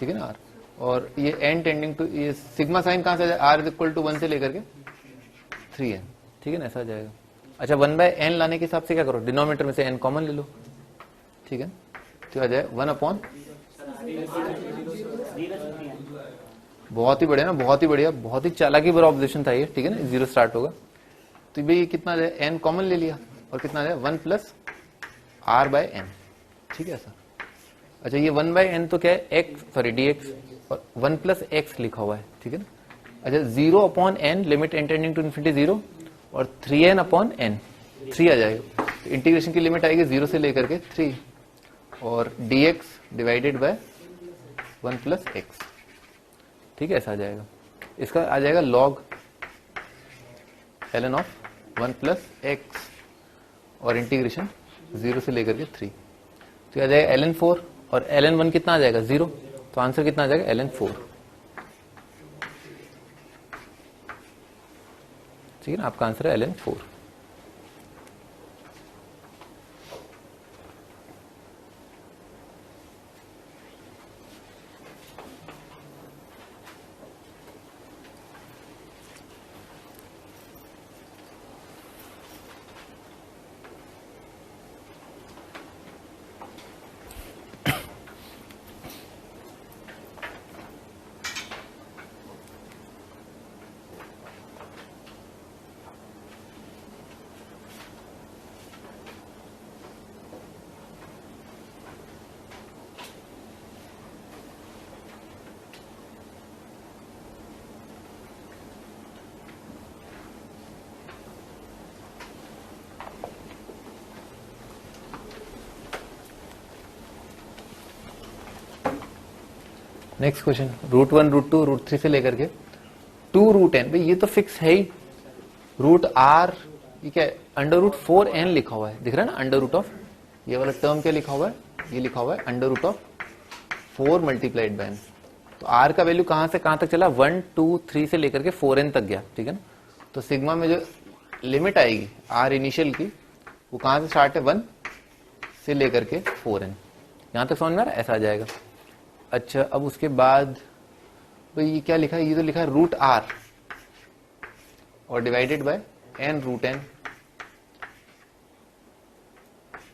ठीक है ना, r। और ये n टेंडिंग टू, ये सिग्मा साइन कहां से आ जाएगा? r = 1 से लेकर के 3n। ठीक है ना, ऐसा आ जाएगा। अच्छा, 1/n लाने के हिसाब से क्या करो? डिनोमिनेटर में से n कॉमन ले लो। ठीक है, तो आ जाए 1/। बहुत ही बढ़िया ना, बहुत ही बढ़िया, बहुत ही चालाकी भरा ऑब्जर्वेशन था ये। ठीक है ना, 0 स्टार्ट होगा, तो भाई कितना आ जाए? n कॉमन ले लिया, और कितना आ जाए? 1 + r/n। ठीक है सर। अच्छा, ये 1/n तो क्या है? dx, और 1 + x लिखा हुआ है। ठीक है ना। अच्छा, 0/n, limit n tending to infinity 0, और 3n/n, 3 आ जाएगा। तो इंटीग्रेशन की लिमिट आएगी 0 से लेकर के 3, और dx डिवाइडेड बाय 1 + x। ठीक है, ऐसा आ जाएगा। इसका आ जाएगा log ln of 1 + x, और इंटीग्रेशन 0 से लेकर के 3, तो आ जाएगा ln4, और ln1 कितना आ जाएगा? 0, तो आंसर कितना आ जाएगा? ln4। ठीक है ना, आपका आंसर है ln4। नेक्स्ट क्वेश्चन, √1, √2, √3 से लेकर के 2√n, भाई ये तो फिक्स है ही। √r, ये क्या है? √4n लिखा हुआ है, दिख रहा है ना? √ ये वाला टर्म क्या लिखा हुआ है? ये लिखा हुआ है √4 × n। तो r का वैल्यू कहां से कहां तक चला? 1 2 3 से लेकर के 4n तक गया। ठीक है ना, तो सिग्मा में जो लिमिट आएगी r इनिशियल की, वो कहां से स्टार्ट है? 1 से लेकर के 4n। यहां तक समझ में आ रहा है? ऐसा आ जाएगा। अच्छा, अब उसके बाद भाई ये क्या लिखा है? ये तो लिखा है √r, और डिवाइडेड बाय n√n।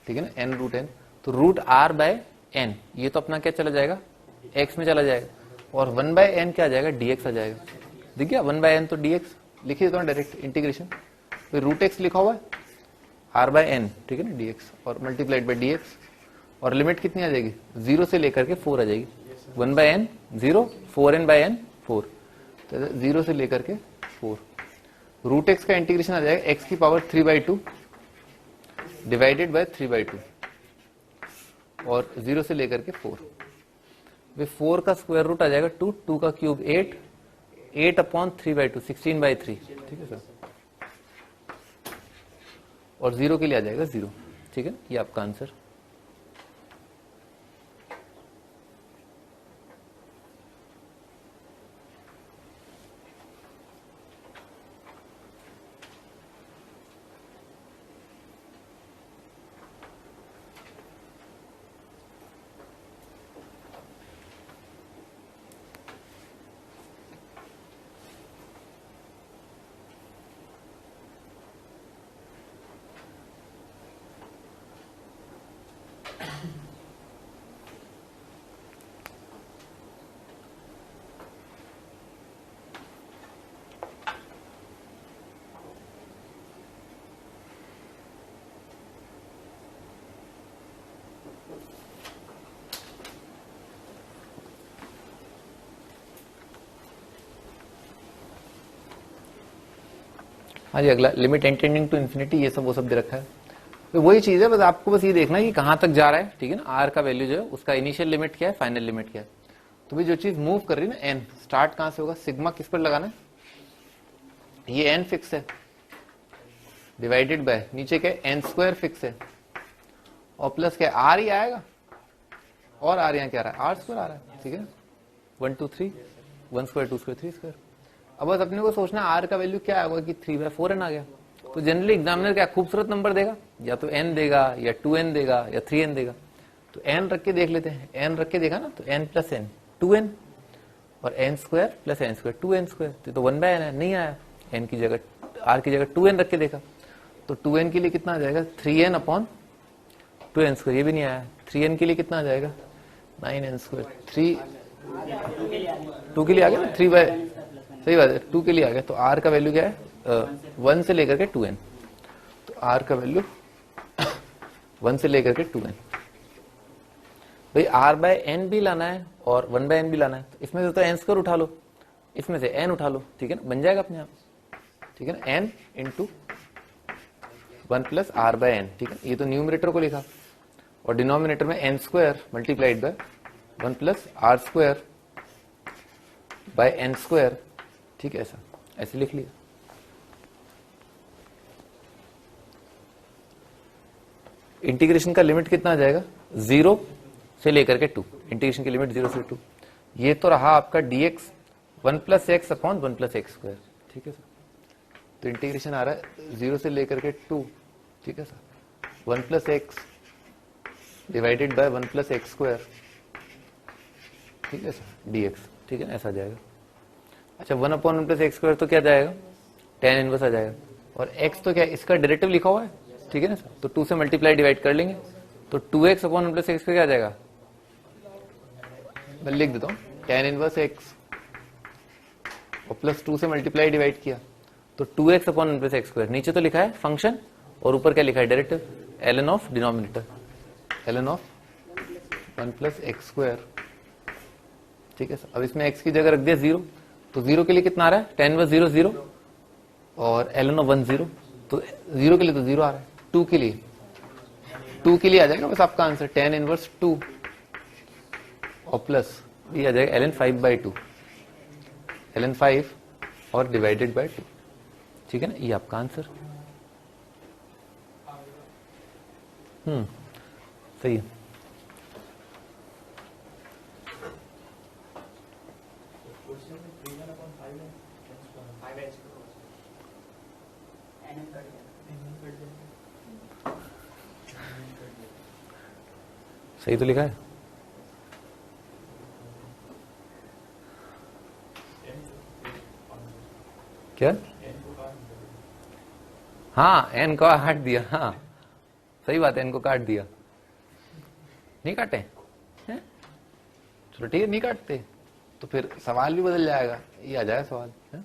ठीक है ना, n√n, तो √r/n, ये तो अपना क्या चला जाएगा? x में चला जाएगा, और 1/n क्या आ जाएगा? dx आ जाएगा। दिख गया? 1/n तो dx लिख देता हूं डायरेक्ट, इंटीग्रेशन। फिर √x लिखा हुआ है r/n, ठीक है ना, dx, और मल्टीप्लाइड बाय dx, और लिमिट कितनी आ जाएगी? 0 से लेकर के 4 आ जाएगी। 1/n 0, 4n/n 4, तो 0 से लेकर के 4। √x का इंटीग्रेशन आ जाएगा x⁵3/2 डिवाइडेड बाय 3/2, और 0 से लेकर के 4। वे 4 का स्क्वायर रूट आ जाएगा 2, 2 का क्यूब 8, 8/3/2, 16/3। ठीक है सर, और 0 के लिए आ जाएगा 0। ठीक है, ये आपका आंसर। हाँ जी, अगला limit n tending to infinity, ये सब वो सब दे रखा है। तो वही चीज है, बस आपको बस ये देखना है कि कहां तक जा रहा है, ठीक है ना। आर का वैल्यू जो है उसका इनिशियल लिमिट क्या है, फाइनल लिमिट क्या है। तो भाई जो चीज मूव कर रही है ना, एन स्टार्ट कहां से होगा, सिग्मा किस पर लगाना है, ये एन फिक्स है डिवाइडेड बाय नीचे क्या एन स्क्वायर फिक्स है और प्लस क्या आर ही आएगा, और आर यहाँ क्या आ रहा है, आर स्क्वायर आ रहा है, ठीक है। 1 2 3 1 स्क्वायर 2 स्क्वायर 3 स्क्वायर। अब बस अपने को सोचना आर का वैल्यू क्या होगा कि 3/4n आ गया। तो जनरली एग्जामिनर क्या खूबसूरत नंबर देगा, या तो n देगा या 2n देगा या 3n देगा। तो n रख के देख लेते हैं, n रख के देखा ना, तो n प्लस n 2n और n square plus n square 2n square, तो 1/n है, नहीं आया। n की जगह r की जगह 2n रख के देखा, तो 2n के लिए कितना आ जाएगा 3n अपॉन 2n स्क्वायर, ये भी नहीं आया। 3n के लिए कितना आ जाएगा 9n स्क्वायर, 2 के लिए आ गया ना, 3 सही बात है, 2 के लिए आ गया। तो r का वैल्यू क्या है 1 से लेकर के 2n, तो r का वैल्यू 1 से लेकर के 2n। भाई r/n भी लाना है और 1/n भी लाना है, तो इसमें से तो n स्क्वायर उठा लो, इसमें से n उठा लो, ठीक है ना, बन जाएगा अपने आप, ठीक है ना, n इंटू 1 प्लस r/n, ठीक है। ये तो न्यूमरेटर को लिखा और डिनोमिनेटर में n square multiplied by 1 plus r square by n square, ठीक है, ऐसा ऐसे लिख लिया। इंटीग्रेशन का लिमिट कितना आ जाएगा 0 से लेकर के 2, इंटीग्रेशन की लिमिट 0 से 2। ये तो रहा आपका dx 1 plus x upon 1 plus x square, ठीक है सर। तो इंटीग्रेशन आ रहा है 0 से लेकर के 2, ठीक है sir, 1 plus x divided by 1 plus x square, ठीक है सर, dx, ठीक है, ऐसा जाएगा। अच्छा 1 अपॉन 1 प्लस एक्स स्क्वायर तो क्या जाएगा tan इनवर्स आ जाएगा, और x तो क्या इसका डेरिवेटिव लिखा हुआ है, ठीक है ना सर, तो 2 से मल्टीप्लाई डिवाइड कर लेंगे, तो 2x अपॉन 1 प्लस एक्स क्या आ जाएगा, मैं लिख देता हूँ tan इनवर्स x और प्लस 2 से मल्टीप्लाई डिवाइड किया, तो 2x upon 1 plus x square, नीचे तो लिखा है फंक्शन और ऊपर क्या लिखा है derivative, ln of denominator ln of 1 plus x square, ठीक है सर। अब इसमें x की जगह रख दिया 0, तो 0 के लिए कितना आ रहा है tan इनवर्स 0 0 और ln ऑफ 1 0, तो 0 के लिए तो 0 आ रहा है, 2 के लिए आ जाएगा बस आपका आंसर tan इनवर्स 2 और प्लस ये आ जाएगा ln 5/2, ln 5 और डिवाइडेड बाय 2, ठीक है ना, ये आपका आंसर। सही है। सही तो लिखा है, क्या, हाँ n को काट दिया, हाँ सही बात है, n को काट दिया, नहीं काटे हैं? चलो ठीक है, नहीं काटते तो फिर सवाल भी बदल जाएगा, ये आ जाएगा सवाल है?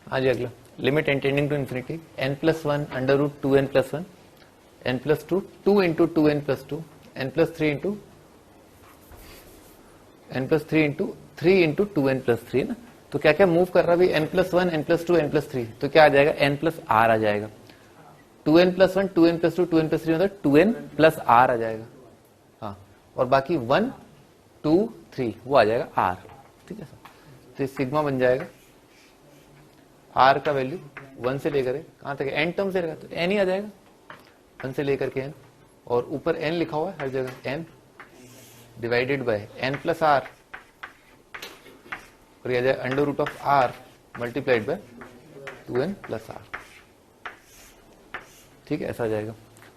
हाँ जी, अगला limit n tending to infinity n+1 under root 2n + 1 n+2 2 into 2n + 2 n+3 into 3 into 2n + 3 है ना। तो क्या क्या मूव कर रहा है भाई, n+1 n+2 n+3, तो क्या आ जाएगा n + r आ जाएगा, 2n + 1 2n + 2 2n + 3 मतलब 2n + r आ जाएगा, हाँ, और बाकी 1 2 3 वो आ जाएगा r, ठीक है सर। तो सिग्मा बन जाएगा r का वैल्यू 1 से लेकर कहां तक n टर्म से रहेगा, तो n ही आ जाएगा 1 से लेकर के n, और ऊपर n लिखा हुआ है हर जगह, n divided by n + r, और यह आ जाएगा under root of r multiplied by 2n + r, ठीक है, ऐसा आ जाएगा।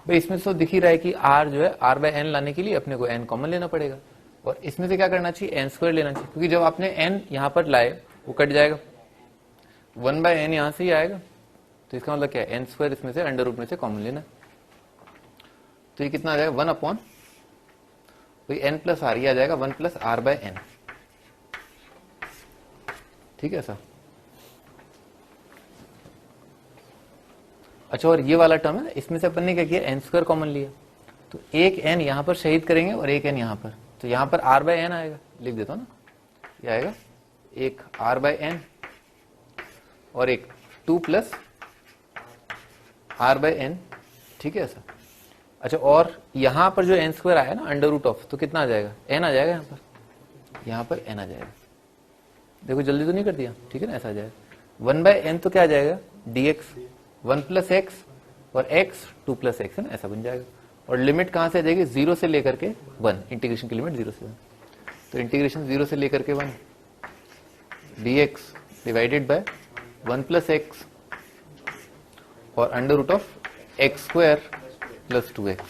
भाई इसमें तो दिख ही रहा है कि r जो है r/n लाने के लिए अपने को n कॉमन लेना पड़ेगा, और इसमें से क्या करना चाहिए n² लेना चाहिए, क्योंकि जब आपने n यहां पर लाए वो कट जाएगा, 1/n यहां से ही आएगा, तो इसका मतलब क्या है n² इसमें से अंडर रूट में से कॉमन लेना, तो ये कितना आ जाएगा 1 अपॉन n + r, ये आ जाएगा 1 + r/n, ठीक है सर। अच्छा, और ये वाला टर्म है, इसमें से अपन ने क्या किया, एन स्क्वायर कॉमन लिया, तो एक एन यहां पर शहीद करेंगे और एक एन यहां पर, तो यहां पर आर बाय एन आएगा, लिख देता हूं ना, ये आएगा एक आर बाय एन और एक 2 प्लस आर बाय एन, ठीक है ऐसा। अच्छा, और यहां पर जो एन स्क्वायर आया ना अंडर रूट ऑफ, तो कितना आ जाएगा, एन आ जाएगा, यहां पर एन आ जाएगा। देखो जल्दी तो नहीं कर दिया, ठीक है ना, ऐसा आ जाएगा 1 बाय एन, तो क्या आ जाएगा dx 1 प्लस एक्स और x 2 प्लस एक्स है ना, ऐसा बन जाएगा। और लिमिट कहां से आ जाएगी, 0 से लेकर के 1, इंटीग्रेशन की लिमिट 0 से 1, तो इंटीग्रेशन 0 से लेकर के 1 dx divided by 1 plus X और under root of X square plus 2x,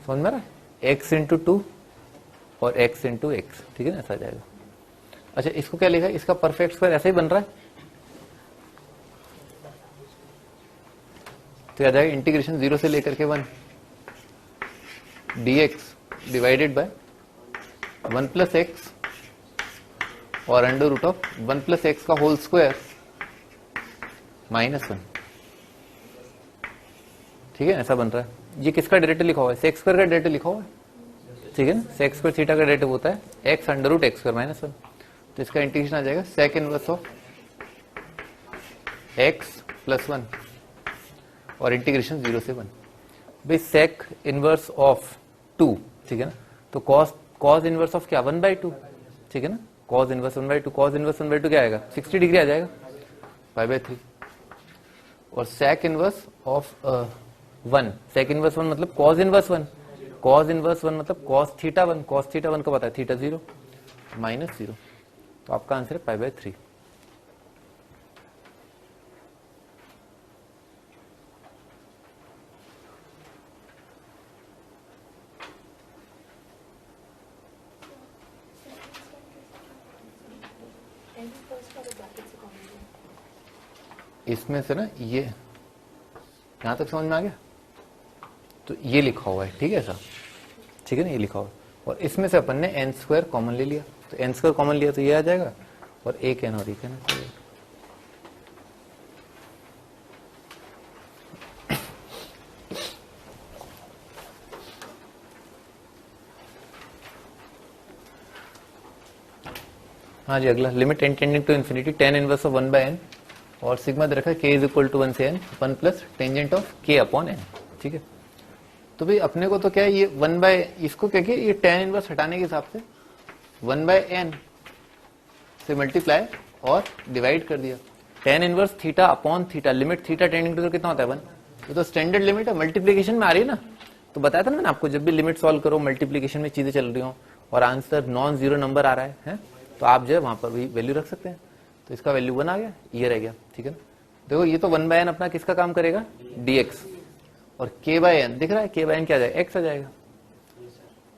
समझ में आ रहा है, x इंटू 2 और x इंटू एक्स, ठीक है ना, ऐसा आ जाएगा। अच्छा, इसको क्या लिखा है, इसका परफेक्ट स्क्वायर ऐसे ही बन रहा है, तो आ जाएगा इंटीग्रेशन 0 से लेकर के 1 dx divided by 1 plus X और under root of 1 plus X का होल स्क्वायर -1, ठीक है, ऐसा बन रहा है। ये किसका डेरिवेटिव लिखा हुआ है, सेक्स स्क्वायर का डेरिवेटिव लिखा हुआ है, ठीक है ना, सेक्स स्क्वायर थीटा का डेरिवेटिव होता है x under root x square -1, तो इसका इंटीग्रेशन आ जाएगा sec inverse of x plus 1 और इंटीग्रेशन 0 से 1, भाई सेक इनवर्स ऑफ 2, ठीक है ना, तो कॉस इनवर्स ऑफ क्या 1/2, ठीक है ना, कॉस इनवर्स 1/2, कॉस इनवर्स 1/2 क्या आएगा 60 डिग्री आ जाएगा 5/3, और sec inverse of 1, sec inverse 1 मतलब कॉस इनवर्स 1, कॉस इनवर्स 1 मतलब कॉस थीटा 1, कॉस थीटा 1 का पता है थीटा 0 -0, तो आपका आंसर है 5/3। इसमें से ना ये यहां तक समझ में आ गया, तो ये लिखा हुआ है, ठीक है सर, ठीक है ना, ये लिखा हुआ है, और इसमें से अपन ने एन स्क्वायर कॉमन ले लिया, तो एन स्क्वायर कॉमन लिया तो ये आ जाएगा, और एक एन और एक एन, हाँ जी, अगला limit n tending to infinity tan inverse of 1 by n, और सिग्मा दे रखा है k इज इक्वल टू 1 से n 1 plus tangent of k upon n, ठीक है। तो भाई अपने को तो क्या है, ये 1 बाय, इसको क्या किया, ये tan इनवर्स हटाने के हिसाब से 1 बाय n से मल्टीप्लाई और डिवाइड कर दिया, tan inverse theta upon theta, limit theta tending to कितना होता है 1, ये तो स्टैंडर्ड लिमिट है, मल्टीप्लीकेशन में आ रही है ना, तो बताया था ना मैंने आपको, जब भी लिमिट सॉल्व करो मल्टीप्लीकेशन में चीजें चल रही हो और आंसर नॉन जीरो नंबर आ रहा है? तो आप जो है वहां पर भी वैल्यू रख सकते हैं, तो इसका वैल्यू 1 आ गया, ये रह गया, ठीक है ना। देखो ये तो 1 बाय n अपना किसका काम करेगा, dx, और k बाय n दिख रहा है, k बाय n क्या आ जाएगा, x आ जाएगा।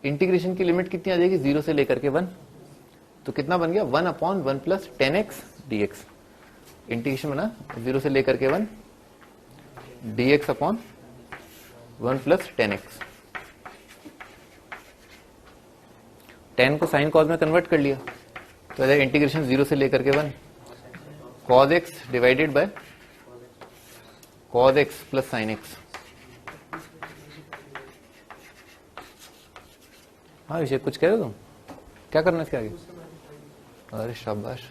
इंटीग्रेशन की लिमिट कितनी आ जाएगी, 0 से लेकर के 1, तो कितना बन गया 1 upon 1 plus 10x dx, integration बना 0 से लेकर के 1 dx अपॉन 1 प्लस 10x, 10 को साइन कॉस में कन्वर्ट कर लिया, तो इंटीग्रेशन 0 से लेकर के 1 cos x divided by cos x plus sign x। हाँ विषय कुछ कह रहे हो तुम, क्या करना है इसके आगे, अरे शाबाश,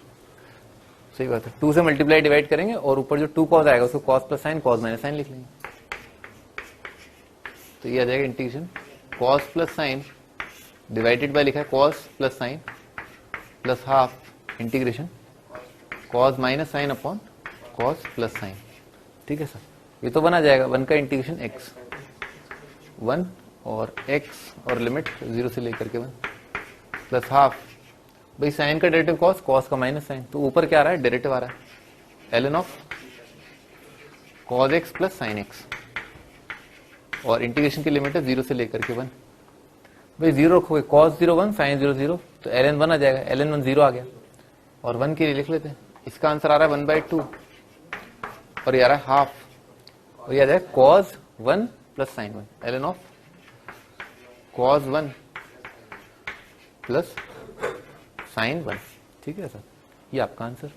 सही बात है, 2 से मल्टीप्लाई डिवाइड करेंगे और ऊपर जो 2 कॉस आएगा उसको cos plus sine, cos minus sine लिख लेंगे, तो ये आ जाएगा integration cos plus sine divided by लिखा है cos plus sine plus half integration cos minus sine upon cos plus sine, ठीक है सर। ये तो 1 आ जाएगा, 1 का इंटीग्रेशन x 1 और x और लिमिट 0 से लेकर के 1 प्लस हाफ, भाई साइन का डेरिवेटिव cos, cos का माइनस साइन, तो ऊपर क्या आ रहा है, डेरिवेटिव आ रहा है ln of cos x plus sign x, और इंटीग्रेशन की लिमिट है 0 से लेकर के 1, भाई 0 रखोगे cos 0 1 साइन 0 0, तो ln 1 आ जाएगा, ln 1 0 आ गया, और 1 के लिए लिख लेते हैं, इसका आंसर आ रहा है 1/2, और ये आ रहा है हाफ, और ये आ जाएगा cos 1 plus sign 1, ln of cos 1 plus sign 1, ठीक है सर, ये आपका आंसर।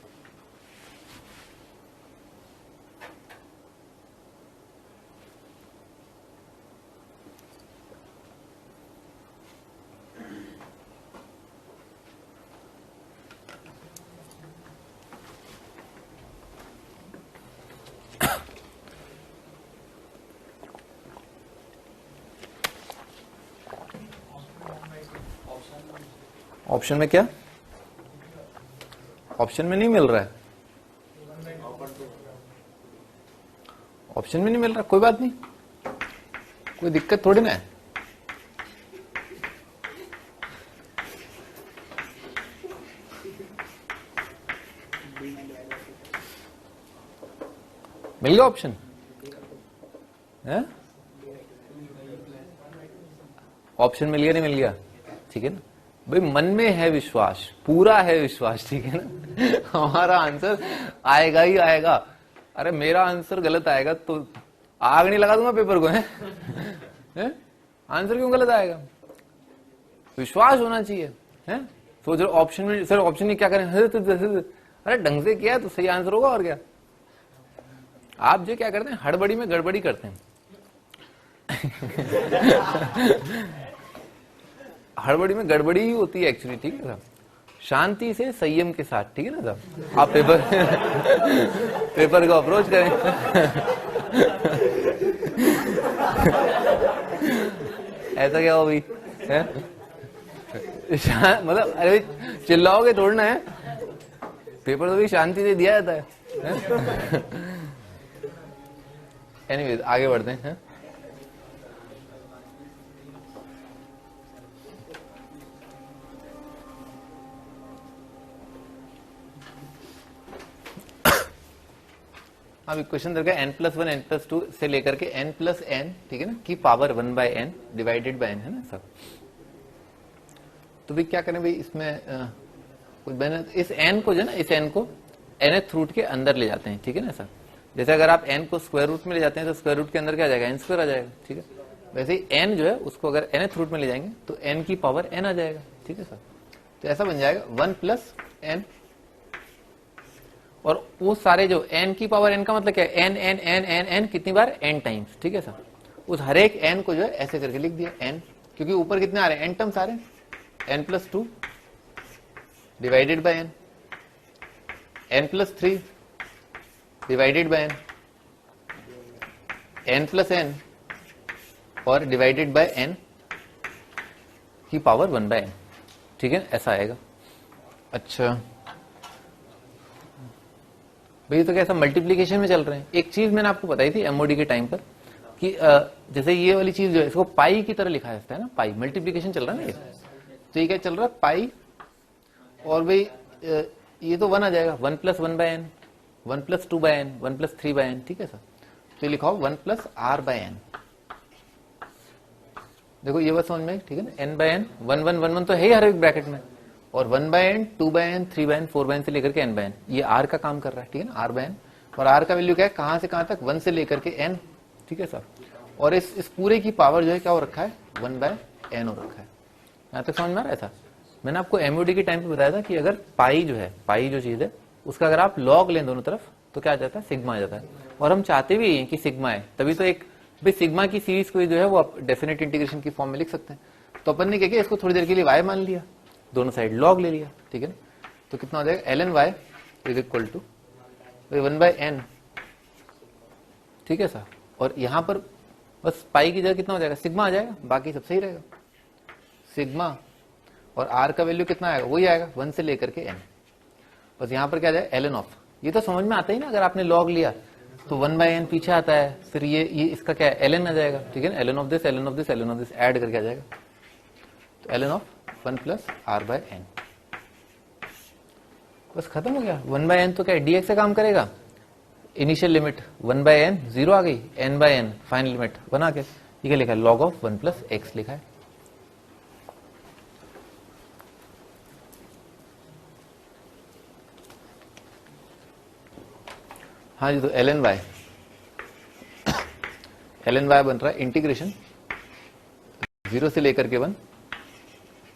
ऑप्शन में क्या, ऑप्शन में नहीं मिल रहा है, ऑप्शन में नहीं मिल रहा, कोई बात नहीं, कोई दिक्कत थोड़ी ना है। मिल गया ऑप्शन है, ऑप्शन मिल गया नहीं मिल गया, ठीक है ना भाई, मन में है विश्वास, पूरा है विश्वास, ठीक है ना हमारा आंसर आएगा ही आएगा। अरे मेरा आंसर गलत आएगा तो आग नहीं लगा दूंगा पेपर को, है? आंसर क्यों गलत आएगा, विश्वास होना चाहिए, है? सोच रहे ऑप्शन में, सर ऑप्शन में क्या करें, अरे ढंग से किया तो सही आंसर होगा, और क्या। आप जो क्या करते हैं, हड़बड़ी में गड़बड़ी करते हैं हड़बड़ी में गड़बड़ी ही होती है एक्चुअली, ठीक है साहब, शांति से संयम के साथ, ठीक है ना साहब, आप पेपर को अप्रोच करें ऐसा क्या हो भाई, है? मतलब अरे भाई चिल्लाओगे तोड़ना है, पेपर तो भी शांति से दिया जाता है। एनीवेज आगे बढ़ते हैं। अब क्वेश्चन दे रखा है n+1 n+2 से लेकर के n+n, ठीक है ना, की power 1/n divided by n, है ना सब। तो भी क्या करें भाई, इसमें कुछ बने, इस n को जो ना, इस n को nth रूट के अंदर ले जाते हैं, ठीक है ना सर। जैसे अगर आप n को स्क्वायर रूट में ले जाते हैं तो स्क्वायर रूट के अंदर क्या आ जाएगा, n² आ जाएगा, ठीक है। वैसे ही n जो है उसको अगर nth रूट में ले जाएंगे तो n की पावर n आ जाएगा, ठीक है सर। तो ऐसा बन जाएगा 1+n, और वो सारे जो n की पावर n का मतलब क्या है, n n n n n कितनी बार, n टाइम्स, ठीक है सर। उस हर एक n को जो है ऐसे करके लिख दिया n, क्योंकि ऊपर कितने आ रहे हैं, n टर्म्स आ रहे हैं, n+2 divided by n, n+3 divided by n, n+n और डिवाइडेड बाय n की पावर 1/n, ठीक है, ऐसा आएगा। अच्छा भाई तो कैसा मल्टीप्लीकेशन में चल रहे हैं। एक चीज मैंने आपको बताई थी एमओडी के टाइम पर कि जैसे ये वाली चीज जो है इसको पाई की तरह लिखा जाता है ना, पाई मल्टीप्लीकेशन चल रहा है ना ये, तो ये क्या चल रहा है पाई, और भाई ये तो 1 आ जाएगा, 1+1/n, 1+2/n, 1+3/n, ठीक है सर। तो ये लिखा हो 1+r/n, देखो ये बात समझ में, ठीक है ना, n/n 1 1 1 1 तो है ही हर एक ब्रैकेट में, और 1/n 2/n 3/n 4/n से लेकर के n/n, ये r का काम कर रहा है, ठीक है ना, r/n। और r का वैल्यू क्या है, कहां से कहां तक, 1 से लेकर के n, ठीक है सर। और इस पूरे की पावर जो है क्या हो रखा है, 1/n हो रखा है। यहां तक समझ में आ रहा है था। मैंने आपको एमओडी के टाइम पे बताया था कि अगर पाई जो है, पाई जो चीज है उसका अगर आप लॉग लें दोनों तरफ तो क्या आ जाता है, सिग्मा आ जाता है। और हम चाहते भी हैं कि सिग्मा है, तभी तो एक भाई सिग्मा की सीरीज को जो है वो आप डेफिनेट इंटीग्रेशन की फॉर्म में लिख सकते हैं। तो अपन ने क्या किया, इसको थोड़ी देर के लिए y मान लिया, दोनों साइड लॉग ले लिया, ठीक है ना। तो कितना हो जाएगा, ln y is equal to 1/n, ठीक है सर। और यहां पर बस पाई की जगह कितना हो जाएगा, सिग्मा आ जाएगा, बाकी सब सही रहेगा। सिग्मा और r का वैल्यू कितना आएगा, वही आएगा 1 से लेकर के n। बस यहां पर क्या जाएगा, ln ऑफ, ये तो समझ में आता ही ना, अगर आपने लॉग लिया तो 1/n पीछे आता है, फिर ये इसका क्या है, ln आ जाएगा, ठीक है ना, ln of this ln of this ln of this add करके आ जाएगा, तो ln ऑफ 1+r/n, बस खत्म हो गया। 1/n तो क्या है, dx से काम करेगा, इनिशियल लिमिट 1/n 0 आ गई, n/n फाइनल लिमिट 1 आ गया, ये क्या लिखा है, log ऑफ 1+x लिखा है। हाँ जी, तो ln y बन रहा है इंटीग्रेशन 0 से लेकर के 1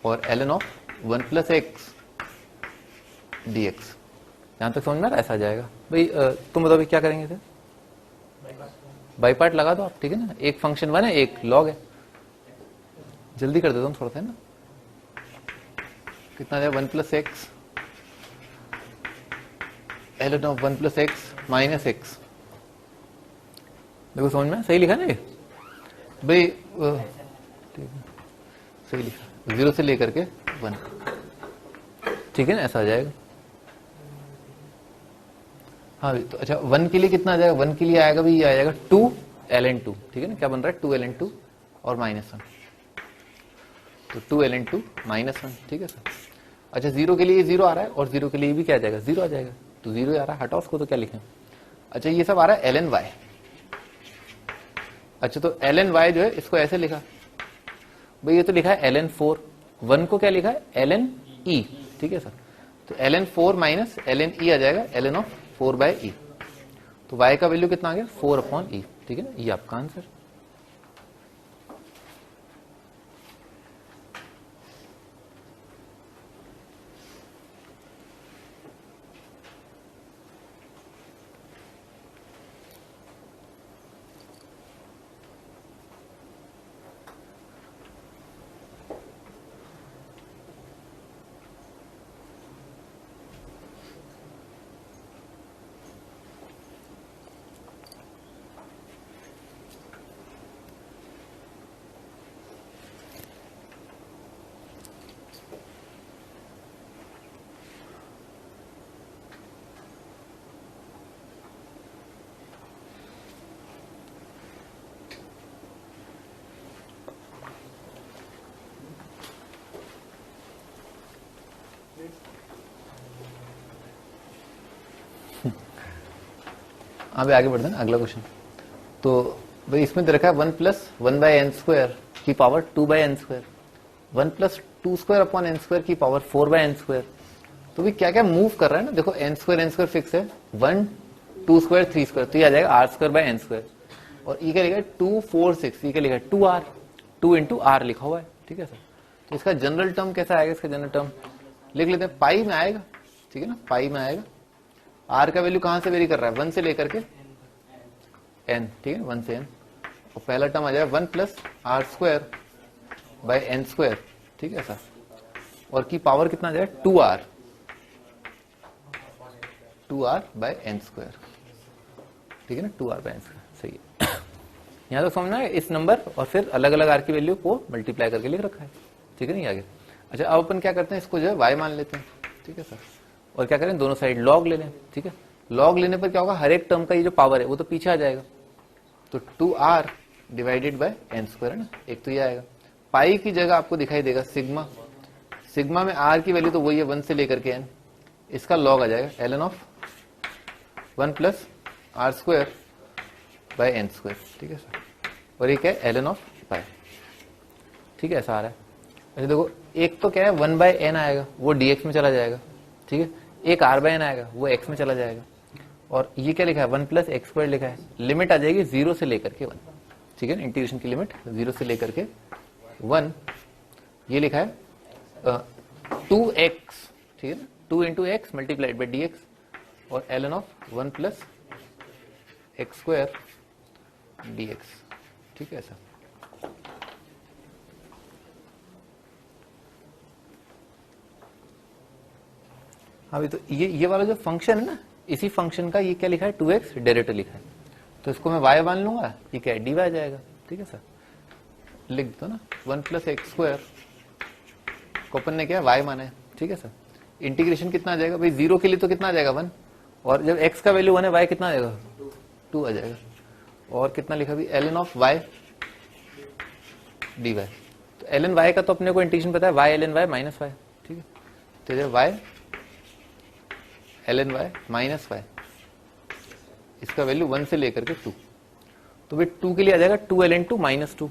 और ln ऑफ 1+x dx। यहां तक समझ में आ रहा है, ऐसा आ जाएगा भाई। तुम बताओ क्या करेंगे थे, बाई पार्ट लगा दो आप, ठीक है ना, एक फंक्शन 1 है एक लॉग है, जल्दी कर देता हूँ थोड़ा सा, है ना। कितना जाए, 1+x ln of 1+x minus x, देखो समझ में सही लिखा ना ये भाई, ठीक है सही लिखा, 0 से लेकर के 1, ठीक है ना, ऐसा आ जाएगा। हाँ तो अच्छा 1 के लिए कितना आ जाएगा, 1 के लिए आएगा भी, ये आ जाएगा 2ln2, ठीक है ना, क्या बन रहा है 2ln2 और -1, तो 2ln2 -1, ठीक है सर। अच्छा 0 के लिए 0 आ रहा है और 0 के लिए भी क्या आ जाएगा, 0 आ जाएगा, तो 0 आ रहा है, हटाओ उसको, तो क्या लिखें। अच्छा ये सब आ रहा है ln y। अच्छा तो ln y जो है इसको ऐसे लिखा भाई, ये तो लिखा है ln4, 1 को क्या लिखा है ln e, ठीक है सर। तो ln4 माइनस ln e आ जाएगा ln ऑफ 4/e, तो y का वैल्यू कितना आ गया 4/e, ठीक है ना, ये आपका आंसर। अब आगे बढ़ते हैं ना, अगला क्वेश्चन। तो भाई इसमें दे रखा है 1 प्लस 1/n² की power 2/n², 1 plus 2² upon n² की पावर 4/n²। तो भी क्या क्या मूव कर रहा है ना, देखो n² फिक्स है, 1 2² 3², तो ये आ जाएगा r²/n², और ई का लिखा है 2 4 6, ई का लिखा है 2r, 2 इंटू आर लिखा हुआ है, ठीक है सर। तो इसका जनरल टर्म कैसा आएगा, इसका जनरल टर्म लिख लेते हैं, पाई में आएगा, ठीक है ना, पाई में आएगा। आर का वैल्यू कहां से वेरी कर रहा है, 1 से लेकर के n, ठीक है, 1 से n, और पहला टर्म आ जाएगा 1 प्लस r²/n², ठीक है सर, और की पावर कितना आ जाएगा 2r/n², ठीक है ना, 2r/n², सही है। यहां तो समझना है, इस नंबर और फिर अलग अलग आर की वैल्यू को मल्टीप्लाई करके लिख रखा है, ठीक है नहीं, आगे। अच्छा अब अपन क्या करते हैं, इसको जो है y मान लेते हैं, ठीक है सर, और क्या करें दोनों साइड log ले लें, ठीक है। log लेने पर क्या होगा, हर एक टर्म का ये जो पावर है वो तो पीछे आ जाएगा, तो 2r डिवाइडेड बाय n² है ना, एक तो ये आएगा। पाई की जगह आपको दिखाई देगा सिग्मा, सिग्मा में r की वैल्यू तो वही है 1 से लेकर के n, इसका log आ जाएगा ln ऑफ 1 प्लस r²/n², ठीक है सर, और एक है ln ऑफ पाई, ठीक है, ऐसा आ रहा है। अच्छा देखो एक तो क्या है 1/n आएगा, वो dx में चला जाएगा, ठीक है, एक r/n आएगा वो x में चला जाएगा, और ये क्या लिखा है 1 प्लस x² लिखा है, लिमिट आ जाएगी 0 से लेकर के 1, ठीक है ना, इंटीग्रेशन की लिमिट 0 से लेकर के 1, ये लिखा है 2x, ठीक है ना, 2 into x multiplied by dx, और ln of 1 plus x² dx, ठीक है ऐसा। अभी तो ये वाला जो फंक्शन है ना, इसी फंक्शन का ये क्या लिखा है 2x डेरिवेटिव लिखा है, तो इसको मैं y मान लूंगा, ये क्या है dy आ जाएगा, ठीक है सर, लिख दो ना 1 प्लस x² को अपन ने क्या y माना है, ठीक है सर। इंटीग्रेशन कितना आ जाएगा भाई, 0 के लिए तो कितना आ जाएगा 1, और जब x का वैल्यू 1 है y कितना आ जाएगा 2 आ जाएगा, और कितना लिखा भी ln ऑफ y dy, तो ln y का तो अपने को इंटीग्रेशन पता है y ln y minus y, ठीक है, तो y ln y minus y, इसका वैल्यू 1 से लेकर के 2, तो भाई 2 के लिए आ जाएगा 2ln2 माइनस 2,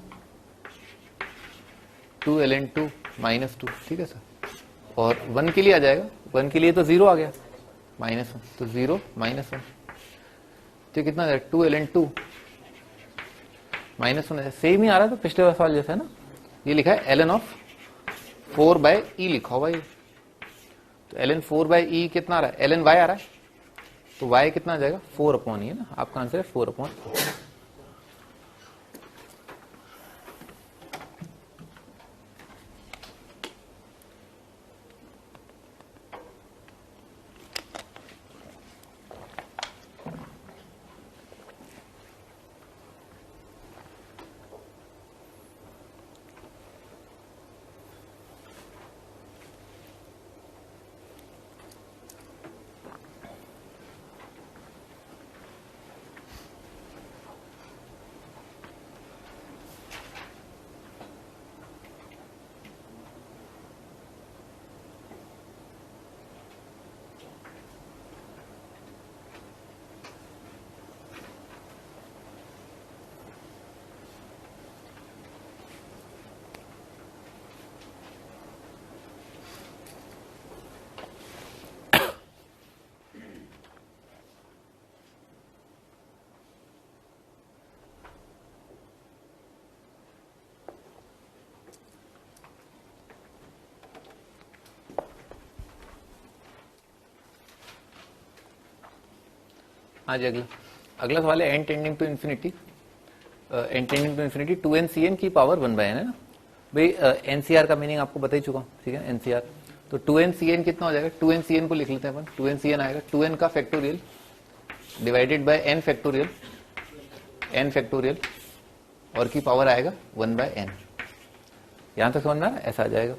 2ln2 माइनस 2, ठीक है सर, और 1 के लिए आ जाएगा, 1 के लिए तो 0 आ गया -1, तो 0 -1, तो कितना आ जाएगा 2ln2 -1, सेम ही आ रहा है तो पिछले सवाल जैसा है ना, ये लिखा है ln ऑफ 4/e लिखा हुआ है, तो ln 4/e कितना आ रहा है, ln y आ रहा है, तो y कितना आ जाएगा 4/e है ना, आपका आंसर है 4/e। हाँ जी, अगला अगला सवाल है n tending to infinity 2n की पावर 1/n है ना भाई। एनसीआर का मीनिंग आपको बता ही चुका हूँ, ठीक है। एनसीआर तो 2n कितना हो जाएगा, 2n को लिख लेते हैं अपन। 2n आएगा 2n का factorial divided by n factorial और की पावर आएगा 1/n। यहां तक समझ में आया? ऐसा आ जाएगा।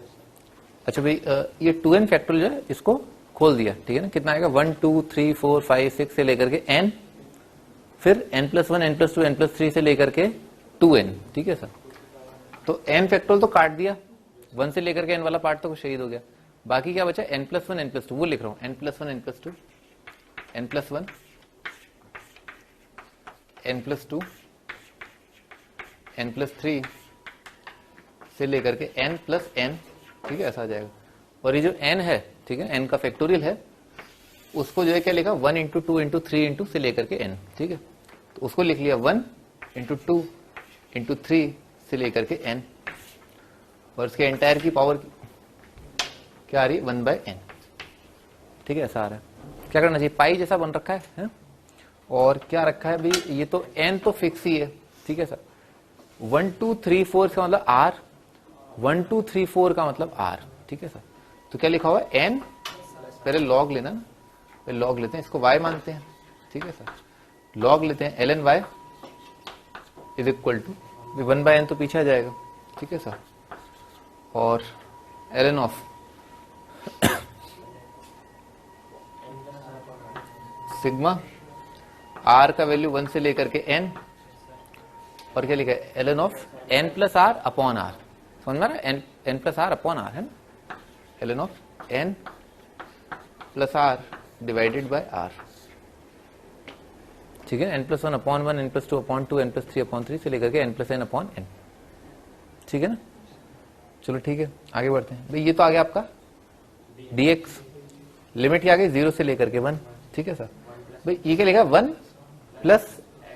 अच्छा भाई ये 2n फैक्टोरियल जो है इसको खोल दिया, ठीक है ना। कितना आएगा 1 2 3 4 5 6 से लेकर के n, फिर n+1 n+2 n+3 से लेकर के 2n, ठीक है सर। तो n फैक्टोरियल तो काट दिया, 1 से लेकर के n वाला पार्ट तो शहीद हो गया। बाकी क्या बचा n+1 n+2, वो लिख रहा हूं n+1 n+2 n+1 n+2 n+3 से लेकर के n+n, ठीक है, ऐसा आ जाएगा। और ये जो n है, ठीक है, n का फैक्टोरियल है, उसको जो है क्या लिखा 1 × 2 × 3 × से लेकर के n, ठीक है। तो उसको लिख लिया 1 × 2 × 3 से लेकर के n, और इसके एंटायर की पावर क्या आ रही है 1/n, ठीक है, ऐसा आ रहा है। क्या करना चाहिए, पाई जैसा बन रखा है? और क्या रखा है भाई, ये तो n तो फिक्स ही है, ठीक है सर। 1 2 3 4 का मतलब r, 1 2 3 4 का मतलब r, ठीक है सर। तो क्या लिखा हुआ है n, पहले लॉग लेना ना, पहले लॉग लेते हैं, इसको y मानते हैं, ठीक है सर। लॉग लेते हैं ln y is equal to 1/n तो पीछे आ जाएगा, ठीक है सर। और ln ऑफ सिग्मा r का वैल्यू 1 से लेकर के n, और क्या लिखा है ln of n+r upon r, समझ में आ रहा है? n+r अपॉन r है ना, ln of n+r divided by r, ठीक है। n+1 upon 1 n+2 upon 2 n+3 upon 3 से लेकर के n+n अपॉन n, ठीक है ना। चलो ठीक है, आगे बढ़ते हैं भाई। ये तो आ गया आपका dx, लिमिट क्या आ गई 0 से लेकर के 1, ठीक है सर। भाई ये क्या लिखा 1 +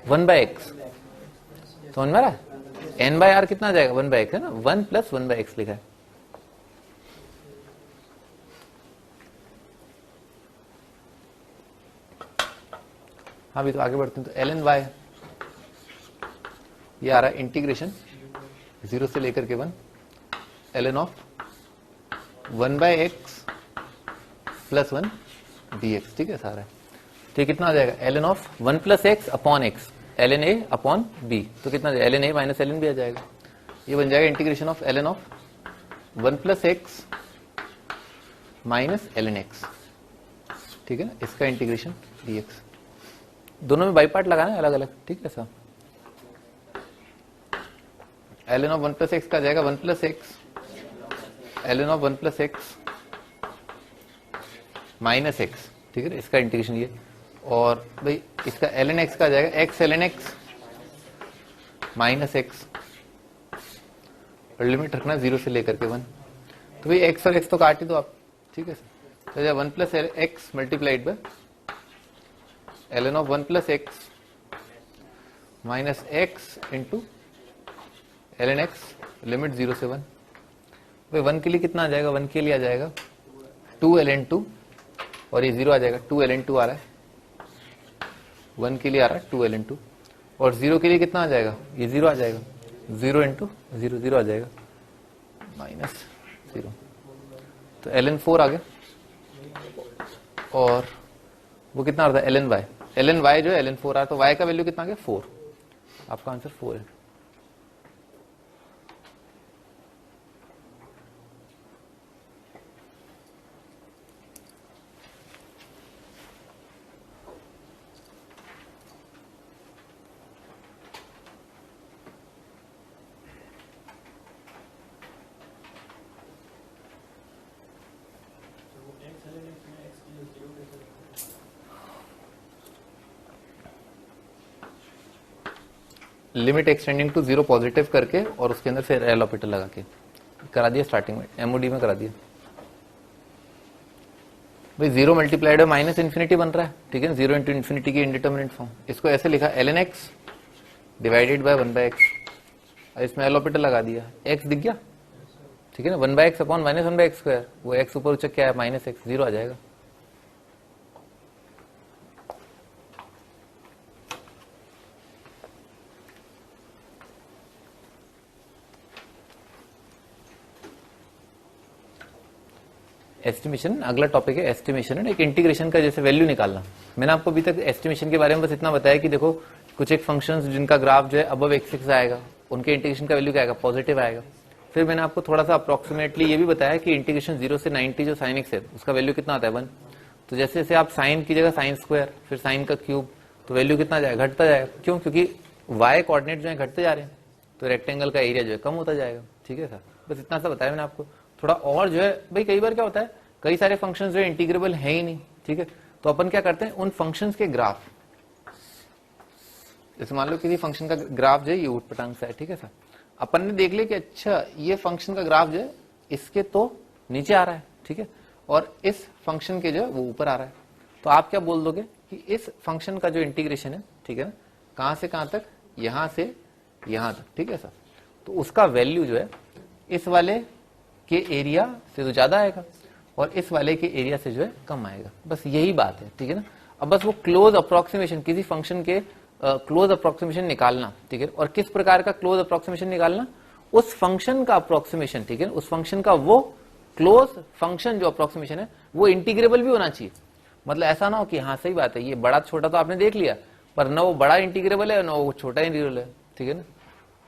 1/x, समझ में आ रहा है? n/r कितना आ जाएगा 1/x है ना, 1 + 1/x लिखा है। हाँ भी, तो आगे बढ़ते हैं। तो ln y ये आ रहा है इंटीग्रेशन 0 से लेकर के 1 ln ऑफ 1/x + 1 dx, ठीक है सारा। तो कितना आ जाएगा ln of 1 + x upon x ln a upon b, तो कितना ln a minus ln b आ जाएगा। ये बन जाएगा integration of ln of 1 + x minus ln x, ठीक है ना, इसका इंटीग्रेशन dx। दोनों में बाई पार्ट लगाना है अलग अलग, ठीक है सर। ln ऑफ 1 + x का आ जाएगा 1 + x ln of 1 + x minus x, ठीक है, इसका इंटीग्रेशन ये। और भाई इसका ln x का आ जाएगा x ln x minus x, और लिमिट रखना 0 से लेकर के 1। तो भाई x और x तो काट ही दो आप, ठीक है सर। तो 1 + x multiplied by ln of 1 + x minus x into ln x, limit 0 से 1। भाई 1 के लिए कितना आ जाएगा, 1 के लिए आ जाएगा 2 ln 2, और ये 0 आ जाएगा, 2 ln 2 आ रहा है, 1 के लिए आ रहा है 2 ln 2, और 0 के लिए कितना आ जाएगा, ये 0 आ जाएगा, 0 × 0 0 आ जाएगा माइनस 0। तो ln 4 आ गया, और वो कितना आ रहा था ln y जो है ln 4 आ, तो y का वैल्यू कितना आ गया 4, आपका आंसर 4 है। लिमिट एक्सटेंडिंग टू 0 पॉजिटिव करके, और उसके अंदर फिर एल ऑपरेटर लगा के करा दिया स्टार्टिंग में, एमओडी में करा दिया। भाई 0 मल्टीप्लाइड माइनस इन्फिनिटी बन रहा है, ठीक है, 0 × इन्फिनिटी की इंडिटर्मिनेट फॉर्म। इसको ऐसे लिखा ln x divided by 1/x, इसमें एल ऑपरेटर लगा दिया, x दिख गया, ठीक है ना, 1/x अपॉन माइनस 1/x², वो x ऊपर उचक क्या है -x, 0 आ जाएगा। एस्टिमेशन, अगला टॉपिक है एस्टिमेशन है, एक इंटीग्रेशन का जैसे वैल्यू निकालना। मैंने आपको अभी तक एस्टिमेशन के बारे में बस इतना बताया कि देखो कुछ एक फंक्शंस जिनका ग्राफ जो है अबव एक्सिस आएगा, उनके इंटीग्रेशन का वैल्यू क्या आएगा, पॉजिटिव आएगा। फिर मैंने आपको थोड़ा सा अप्रोक्सीमेटली ये भी बताया कि इंटीग्रेशन 0 से 90 जो साइन एक्स है उसका वैल्यू कितना आता है 1। तो जैसे जैसे आप साइन की जगह साइन स्क्वायर, फिर साइन का क्यूब, तो वैल्यू कितना जाएगा, घटता जाएगा। क्यों? क्योंकि वाई कोऑर्डिनेट जो है घटते जा रहे हैं, तो रेक्टेंगल का एरिया जो है कम होता जाएगा। ठीक है सर, बस इतना सा बताया मैंने आपको। थोड़ा और जो है भाई, कई बार क्या होता है, कई सारे फंक्शंस जो है इंटीग्रेबल है ही नहीं। ठीक है, तो अपन क्या करते हैं, उन फंक्शंस के ग्राफ, जैसे मान लो किसी फंक्शन का ग्राफ जो है ये ऊटपटांग सा है। ठीक है सर, अपन ने देख लिया कि अच्छा ये फंक्शन का ग्राफ जो है इसके तो नीचे आ रहा है। ठीक है, और इस फंक्शन के जो है वो ऊपर आ रहा है। तो आप क्या बोल दोगे कि इस फंक्शन का जो इंटीग्रेशन है, ठीक है ना, कहां से कहां तक, यहां से यहां तक। ठीक है सर, तो उसका वैल्यू जो है इस वाले के एरिया से तो ज्यादा आएगा और इस वाले के एरिया से जो है कम आएगा। बस यही बात है। ठीक है ना, अब बस वो क्लोज अप्रोक्सीमेशन, किसी फंक्शन के क्लोज अप्रोक्सीमेशन निकालना। ठीक है, और किस प्रकार का क्लोज अप्रोक्सीमेशन निकालना, उस फंक्शन का अप्रोक्सीमेशन। ठीक है, उस फंक्शन का वो क्लोज फंक्शन जो अप्रोक्सीमेशन है वो इंटीग्रेबल भी होना चाहिए। मतलब ऐसा ना हो कि हाँ सही बात है, ये बड़ा छोटा तो आपने देख लिया, पर न वो बड़ा इंटीग्रेबल है न वो छोटा इंटीग्रेबल है। ठीक है ना,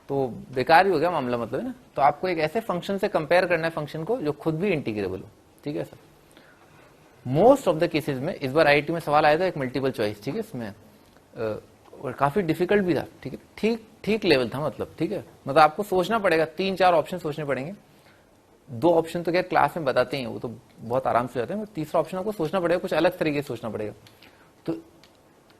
तो बेकार ही हो गया मामला, मतलब है ना। तो आपको एक ऐसे फंक्शन से कंपेयर करना है फंक्शन को जो खुद भी इंटीग्रेबल हो। ठीक है sir, most of the cases में, इस बार आईआईटी में सवाल आया था एक मल्टीपल चॉइस। ठीक है, इसमें और काफी डिफिकल्ट भी था। ठीक है, ठीक ठीक लेवल था मतलब। ठीक है, मतलब आपको सोचना पड़ेगा, 3-4 ऑप्शन सोचने पड़ेंगे। 2 ऑप्शन तो क्या क्लास में बताते हैं, वो तो बहुत आराम से जाते हैं, तीसरा ऑप्शन आपको सोचना पड़ेगा, कुछ अलग तरीके से सोचना पड़ेगा। तो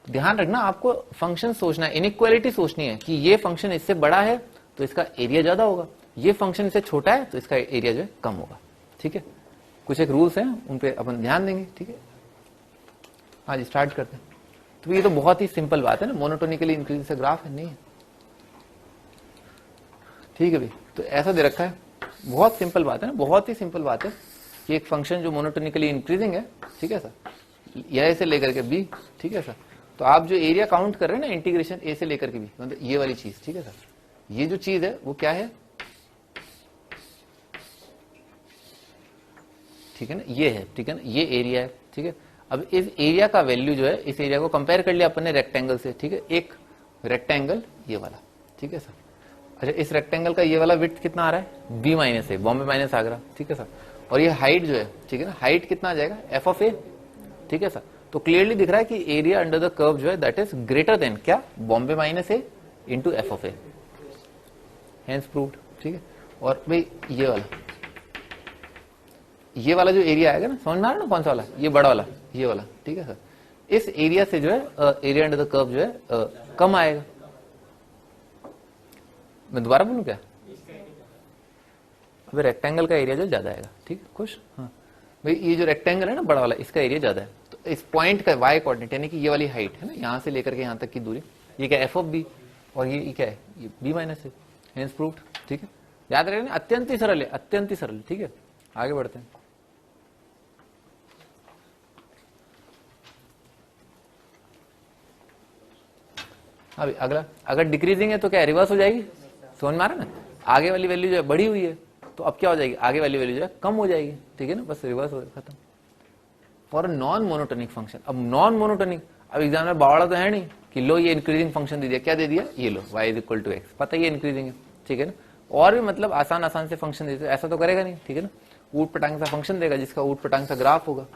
ध्यान रखना, आपको फंक्शन सोचना है, इनइक्वालिटी सोचनी है कि ये फंक्शन इससे बड़ा है तो इसका एरिया ज्यादा होगा, ये फंक्शन इससे छोटा है तो इसका एरिया जो है कम होगा। ठीक है, कुछ एक रूल्स हैं, उन पे अपन ध्यान देंगे। ठीक है, हाँ जी स्टार्ट करते हैं। तो ये तो बहुत ही सिंपल बात है ना, मोनोटोनिकली इंक्रीज से ग्राफ है नहीं है। ठीक है भाई, तो ऐसा दे रखा है, बहुत सिंपल बात है ना, बहुत ही सिंपल बात है कि एक फंक्शन जो मोनोटोनिकली इंक्रीजिंग है। ठीक है सर, ए से लेकर के बी। ठीक है सर, तो आप जो एरिया काउंट कर रहे हैं ना, इंटीग्रेशन ए से लेकर के बी, मतलब ये वाली चीज। ठीक है सर, ये जो चीज है वो क्या है, ठीक है ना, ये है। ठीक है ना, ये एरिया है। ठीक है, अब इस एरिया का वैल्यू जो है, इस एरिया को कंपेयर कर लिया अपन ने रेक्टेंगल से। ठीक है, एक रेक्टेंगल ये वाला। ठीक है सर, अच्छा इस रेक्टेंगल का ये वाला विड्थ कितना आ रहा है, बी माइनस ए, बॉम्बे माइनस आगरा। ठीक है सर, और ये हाइट जो है, ठीक है ना, हाइट कितना आ जाएगा, एफ ऑफ ए। ठीक है सर, तो क्लियरली दिख रहा है कि एरिया अंडर द कर्व जो है दैट इज ग्रेटर देन क्या, Bombay minus A into F of A, hence proved. ठीक है, और भाई ये वाला जो एरिया आएगा ना, समझ में आ रहा है ना कौन सा वाला, ये बड़ा वाला, ये वाला। ठीक है सर, इस एरिया से जो है एरिया अंडर द कर्व जो है कम आएगा। मैं दोबारा बोलूं क्या, अभी रेक्टेंगल का एरिया जो ज्यादा आएगा। ठीक है, खुश। हाँ भाई, ये जो रेक्टेंगल है ना बड़ा वाला, इसका एरिया ज्यादा है। तो इस पॉइंट का वाई कोऑर्डिनेट यानी कि ये वाली हाइट है ना, यहां से लेकर के यहां तक की दूरी, ये क्या एफ ऑफ बी, और ये क्या है, ये बी माइनस ए, हेंस प्रूव्ड। ठीक है, याद रखना, अत्यंत ही सरल है, अत्यंत ही सरल। ठीक है, आगे बढ़ते हैं। अभी अगला, अगर डिक्रीजिंग है तो क्या रिवर्स हो जाएगी, समझ में आ रहा है ना, आगे वाली वैल्यू जो है बढ़ी हुई है तो अब क्या हो जाएगी, आगे वाली वैल्यू जो है कम हो जाएगी। ठीक है ना, बस रिवर्स हो खत्म। फॉर नॉन मोनोटोनिक फंक्शन, अब नॉन मोनोटोनिक, अब एग्जाम में बावड़ा तो है नहीं कि लो ये इंक्रीजिंग फंक्शन दे दिया, क्या दे दिया, ये लो y is equal to x, पता ही इंक्रीजिंग है। ठीक है ना, और भी मतलब आसान आसान से फंक्शन देते, ऐसा तो करेगा नहीं। ठीक है ना, ऊट पटांग सा फंक्शन देगा जिसका ऊट पटांग सा ग्राफ होगा।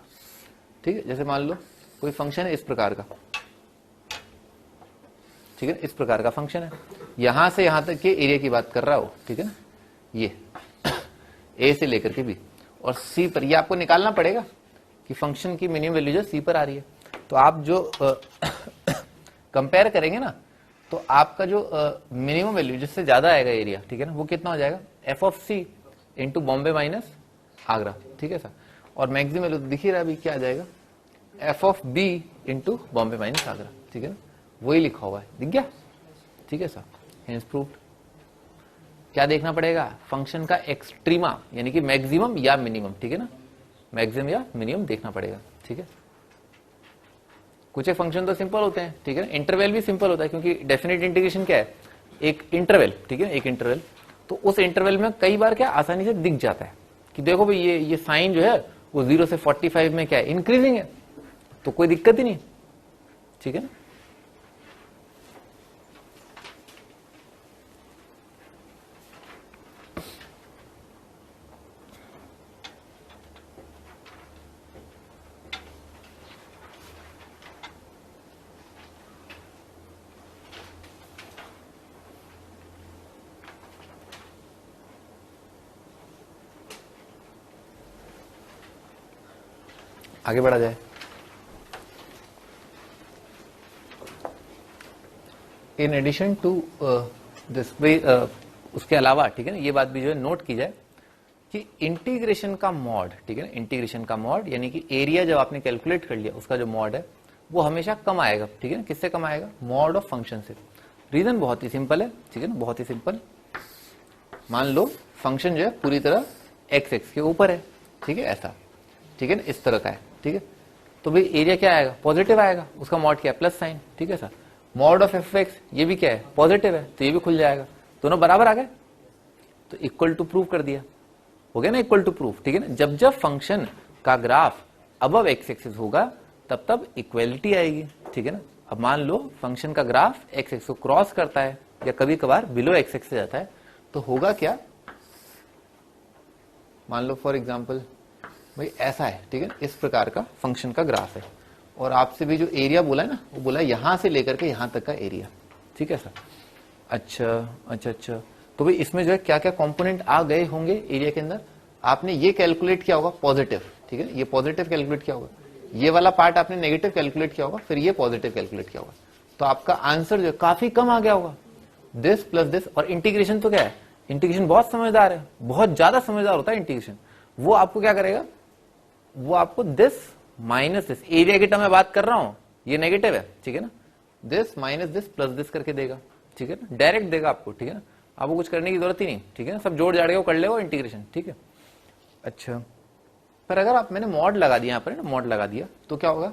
ठीक है, जैसे मान लो कोई फंक्शन है इस प्रकार का। ठीक है, इस प्रकार का फंक्शन है, यहां से यहां तक के एरिया की बात कर रहा हो। ठीक है ना, ये ए से लेकर के बी और सी पर, ये आपको निकालना पड़ेगा कि फंक्शन की मिनिमम वैल्यू जो सी पर आ रही है। तो आप जो कंपेयर करेंगे ना, तो आपका जो मिनिमम वैल्यू जिससे ज्यादा आएगा एरिया, ठीक है ना, वो कितना हो जाएगा, f of c into Bombay minus Agra. ठीक है सर, और मैक्सिमम वैल्यू दिख ही रहा है अभी, क्या आ जाएगा, f of b into Bombay minus Agra. ठीक है ना, वही लिखा हुआ है, दिख गया। ठीक है सर, हेंस प्रूव्ड। क्या देखना पड़ेगा, फंक्शन का एक्सट्रीमा यानी कि मैक्सिमम या मिनिमम। ठीक है ना, मैक्सिमम या मिनिमम देखना पड़ेगा। ठीक है, कुछ एक फंक्शन तो सिंपल होते हैं। ठीक है ना, इंटरवल भी सिंपल होता है क्योंकि डेफिनेट इंटीग्रेशन क्या है, एक इंटरवल। ठीक है, एक इंटरवल, तो उस इंटरवल में कई बार क्या आसानी से दिख जाता है कि देखो भाई ये साइन जो है वो 0 से 45 में क्या है, इंक्रीजिंग है, तो कोई दिक्कत ही नहीं, ठीक है ना। आगे बढ़ा जाए। इन एडिशन टू दिस, उसके अलावा, ठीक है ना, ये बात भी जो है नोट की जाए कि इंटीग्रेशन का मॉड, ठीक है ना, इंटीग्रेशन का मॉड यानी कि एरिया जब आपने कैलकुलेट कर लिया उसका जो मॉड है वो हमेशा कम आएगा, ठीक है ना। किससे कम आएगा, मॉड ऑफ फंक्शन से। रीजन बहुत ही सिंपल है, ठीक है ना, बहुत ही सिंपल। मान लो फंक्शन जो है पूरी तरह एक्स एक्स के ऊपर है, ठीक है, ऐसा, ठीक है ना, इस तरह का है, ठीक है, तो भाई एरिया क्या आएगा, पॉजिटिव आएगा, उसका मॉड क्या है, प्लस साइन, ठीक है sir. Mod of F x ये भी क्या है, पॉजिटिव है, तो ये भी खुल जाएगा, दोनों बराबर आ गए, तो इक्वल टू प्रूव कर दिया, हो गया ना, इक्वल टू प्रूफ, ठीक है ना। जब जब फंक्शन का ग्राफ अबव एक्स एक्सिस होगा तब तब इक्वलिटी आएगी, ठीक है ना। अब मान लो फंक्शन का ग्राफ एक्स एक्सिस को क्रॉस करता है या कभी कभार बिलो एक्स एक्सिस जाता है, तो होगा क्या, मान लो फॉर एग्जांपल भाई ऐसा है, ठीक है, इस प्रकार का फंक्शन का ग्राफ है, और आपसे भी जो एरिया बोला है ना, वो बोला है यहां से लेकर के यहां तक का एरिया, ठीक है सर। अच्छा अच्छा अच्छा, तो भाई इसमें जो है क्या क्या कंपोनेंट आ गए होंगे एरिया के अंदर, आपने ये कैलकुलेट किया होगा पॉजिटिव, ठीक है, ये पॉजिटिव कैलकुलेट किया होगा, ये वाला पार्ट आपने नेगेटिव कैलकुलेट किया होगा, फिर ये पॉजिटिव कैलकुलेट किया होगा, तो आपका आंसर जो है काफी कम आ गया होगा, दिस प्लस दिस। और इंटीग्रेशन तो क्या है, इंटीग्रेशन बहुत समझदार है, बहुत ज्यादा समझदार होता है इंटीग्रेशन। वो आपको क्या करेगा, वो आपको दिस माइनस दिस, एरिया की टर्म में बात कर रहा हूं, ये नेगेटिव है, ठीक है ना, this minus this plus this करके देगा, ठीक है ना, डायरेक्ट देगा आपको, ठीक है ना, आपको कुछ करने की जरूरत ही नहीं, ठीक है ना, सब जोड़ जाड़ के कर ले वो इंटीग्रेशन, ठीक है। अच्छा, पर अगर आप मैंने मॉड लगा दिया यहाँ पर ना, मॉड लगा दिया तो क्या होगा,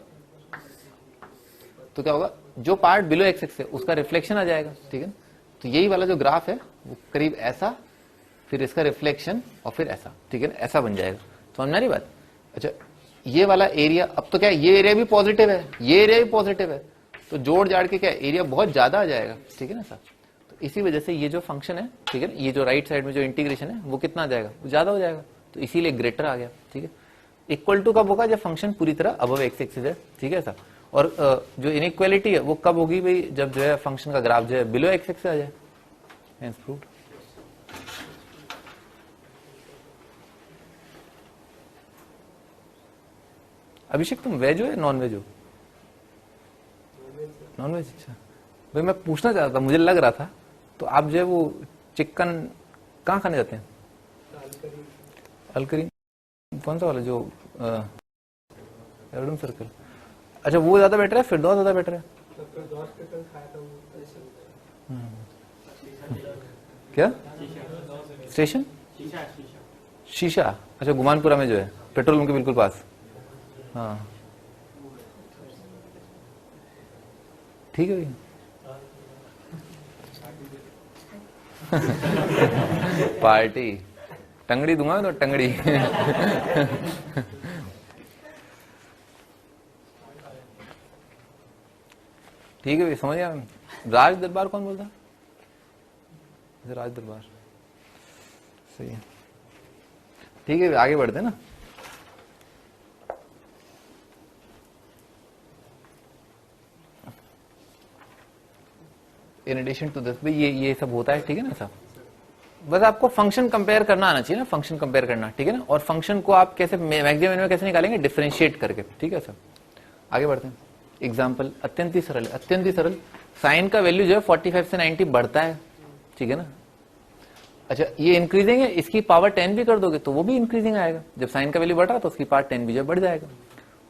तो क्या होगा, जो पार्ट बिलो एक्स एक्स है उसका रिफ्लेक्शन आ जाएगा, ठीक है ना। तो यही वाला जो ग्राफ है वो करीब ऐसा, फिर इसका रिफ्लेक्शन और फिर ऐसा, ठीक है ना, ऐसा बन जाएगा, समझना नहीं बात। अच्छा, ये वाला एरिया, अब तो क्या है, ये एरिया भी पॉजिटिव है, ये एरिया भी पॉजिटिव है, तो जोड़ जाड़ के क्या एरिया बहुत ज्यादा आ जाएगा, ठीक है ना सर। तो इसी वजह से ये जो फंक्शन है, ठीक है ना, ये जो राइट साइड में जो इंटीग्रेशन है वो कितना आ जाएगा, वो ज्यादा हो जाएगा, तो इसीलिए ग्रेटर आ गया, ठीक है। इक्वल टू कब होगा, जब फंक्शन पूरी तरह अबव एक्स एक्सिस है, ठीक है सर। और जो इनइक्वालिटी है वो कब होगी भाई, जब जो है फंक्शन का ग्राफ जो है बिलो एक्स एक्सिस आ जाए, हेंस प्रूव्ड। अभिषेक तुम वेज हो या नॉन वेज हो, नॉन वेज, अच्छा भाई मैं पूछना चाहता था, मुझे लग रहा था, तो आप जो है वो चिकन कहाँ खाने जाते हैं, अलकरीम, कौन सा वाला जो एरोडम सर्कल, अच्छा वो ज्यादा बेटर है, फिरदौस ज्यादा बेटर है, क्या स्टेशन, शीशा, अच्छा गुमानपुरा में जो है पेट्रोल पंप के बिल्कुल पास, हाँ ठीक है भैया। पार्टी टंगड़ी दूंगा तो टंगड़ी। ठीक है, समझ गया। राज दरबार कौन बोलता? राज दरबार सही है। ठीक है, आगे बढ़ते हैं ना। इन एडिशन टू दिस, ये सब होता है, ठीक है ना सब। बस आपको फंक्शन कंपेयर करना आना चाहिए ना, फंक्शन कंपेयर करना, ठीक है ना। और फंक्शन को आप कैसे मैक्सिमम मिनिमम कैसे निकालेंगे, डिफरेंशिएट करके, ठीक है सर। आगे बढ़ते हैं। एग्जाम्पल अत्यंत ही सरल है, अत्यंत ही सरल। साइन का वैल्यू जो है 45 से 90 बढ़ता है, ठीक है ना। अच्छा, ये इंक्रीजिंग है, इसकी पावर 10 भी कर दोगे तो वो भी इंक्रीजिंग आएगा। जब साइन का वैल्यू बढ़ रहा है तो उसकी पावर 10 भी जो बढ़ जाएगा।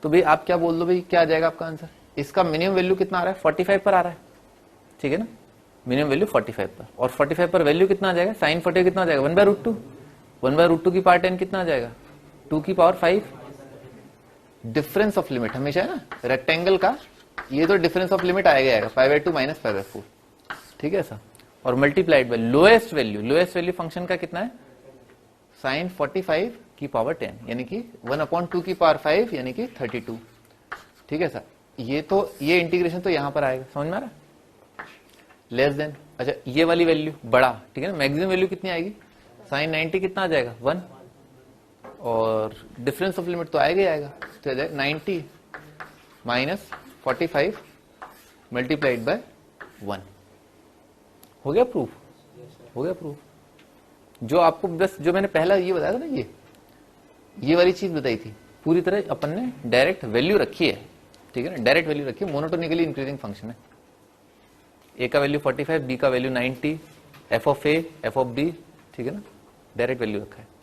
तो भाई आप क्या बोल दो, भाई क्या आ जाएगा आपका आंसर। इसका मिनिमम वैल्यू कितना आ रहा है, 45 पर आ रहा है, ठीक है ना। मिनिमम वैल्यू 45 पर, और 45 पर वैल्यू कितना आ जाएगा, साइन 40 कितना आ जाएगा, 1/√2। 1/√2 की पावर 10 कितना आ जाएगा, 2 की पावर 5। डिफरेंस ऑफ लिमिट हमेशा है ना रेक्टेंगल का, ये तो डिफरेंस ऑफ लिमिट आएगा 5/2 माइनस 5/4, ठीक है सर। और multiplied by lowest value, lowest value function का कितना है, साइन 45 की पावर 10 यानी कि 1/2 की पावर 5 यानी कि 32। ठीक है सर, ये इंटीग्रेशन तो यहां पर आएगा, समझ में आ रहा है? लेस देन, अच्छा ये वाली वैल्यू बड़ा, ठीक है ना, मैक्सिमम वैल्यू कितनी आएगी, साइन 90 कितना आ जाएगा 1, और डिफरेंस ऑफ लिमिट तो आएगा ही आएगा, तो 90 माइनस 45 मल्टीप्लाइड बाय 1। हो गया प्रूफ, हो गया प्रूफ। जो आपको बस जो मैंने पहला ये बताया था ना, ये वाली चीज बताई थी, पूरी तरह अपन ने डायरेक्ट वैल्यू रखी है, ठीक है ना, डायरेक्ट वैल्यू रखी है, मोनोटोनिकली इंक्रीजिंग फंक्शन है। ए का वैल्यू 45, बी का value 90, f of a, f of b, ठीक है ना, डायरेक्ट वैल्यू रखा है।